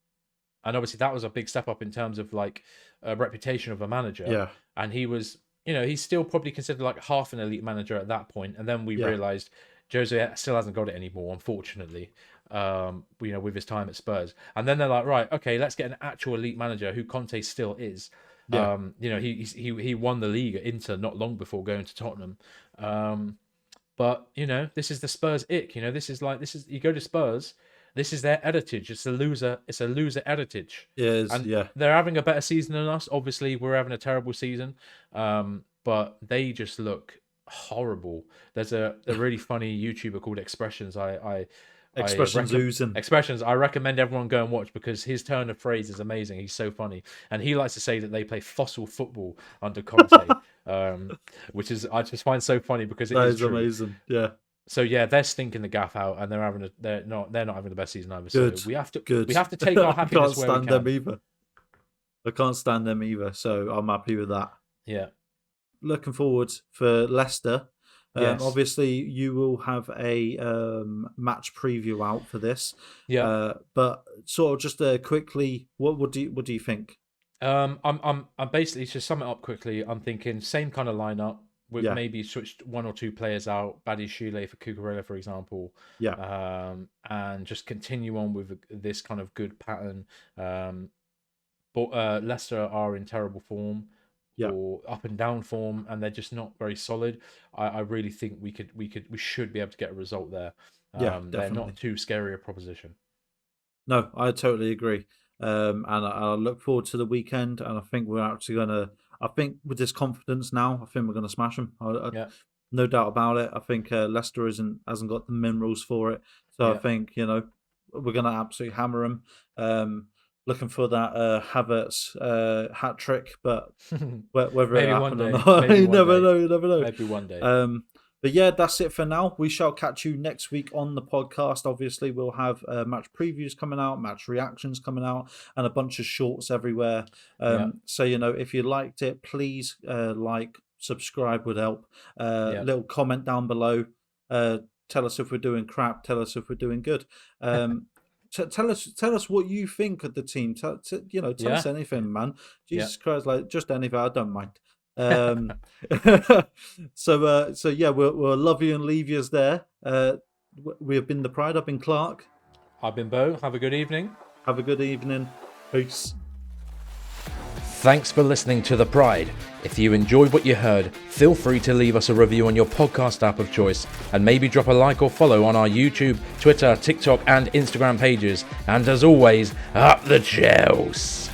obviously that was a big step up in terms of like a reputation of a manager. Yeah. And he was, you know, he's still probably considered like half an elite manager at that point. And then we Yeah. realized Jose still hasn't got it anymore, unfortunately. You know, with his time at Spurs. And then they're like, right, okay, let's get an actual elite manager who Conte still is. Yeah. You know, he won the league at Inter not long before going to Tottenham. But you know, this is the Spurs ick. You know, this is you go to Spurs. This is their heritage. It's a loser heritage. Is And yeah. they're having a better season than us. Obviously, we're having a terrible season. But they just look horrible. There's a really funny YouTuber called Expressions. Expressions oozing. Expressions. I recommend everyone go and watch because his turn of phrase is amazing. He's so funny, and he likes to say that they play fossil football under Conte, which is I just find so funny because That is is true. amazing. Yeah. So yeah, they're stinking the gaff out, and they're not having the best season either. Good. So we have to Good. take our I happiness can't where we stand can. them either. I can't stand them either. So I'm happy with that. Yeah. Looking forward for Leicester. Yes. Obviously, you will have a match preview out for this. Yeah. But sort of just quickly, what do you think? I'm basically to sum it up quickly. I'm thinking same kind of lineup. We've Yeah. maybe switched one or two players out, Badiashile for Cucurella, for example. Yeah. And just continue on with this kind of good pattern. But Leicester are in terrible form. Yeah. Or up and down form, and they're just not very solid. I really think we should be able to get a result there. Yeah, They're definitely. not too scary a proposition. No, I totally agree. And I look forward to the weekend, and I think we're actually gonna. I think with this confidence now, I think we're gonna smash them. Yeah. No doubt about it. I think Leicester hasn't got the minerals for it, so I Yeah. think we're gonna absolutely hammer them. Looking for that Havertz hat trick, but whether Maybe it one happen or day. not, Maybe you one never day. know. You never know. Maybe one day. But yeah, that's it for now. We shall catch you next week on the podcast. Obviously, we'll have match previews coming out, match reactions coming out, and a bunch of shorts everywhere. So, if you liked it, please subscribe would help. Little comment down below. Tell us if we're doing crap. Tell us if we're doing good. Tell us what you think of the team. Tell us anything, man. Jesus Christ, just anything. I don't mind. So yeah, we'll love you and leave you there. We have been the Pride. I've been Clark. I've been Bo. Have a good evening. Have a good evening. Peace. Thanks for listening to The Pride. If you enjoyed what you heard, feel free to leave us a review on your podcast app of choice and maybe drop a like or follow on our YouTube, Twitter, TikTok and Instagram pages. And as always, up the Chels.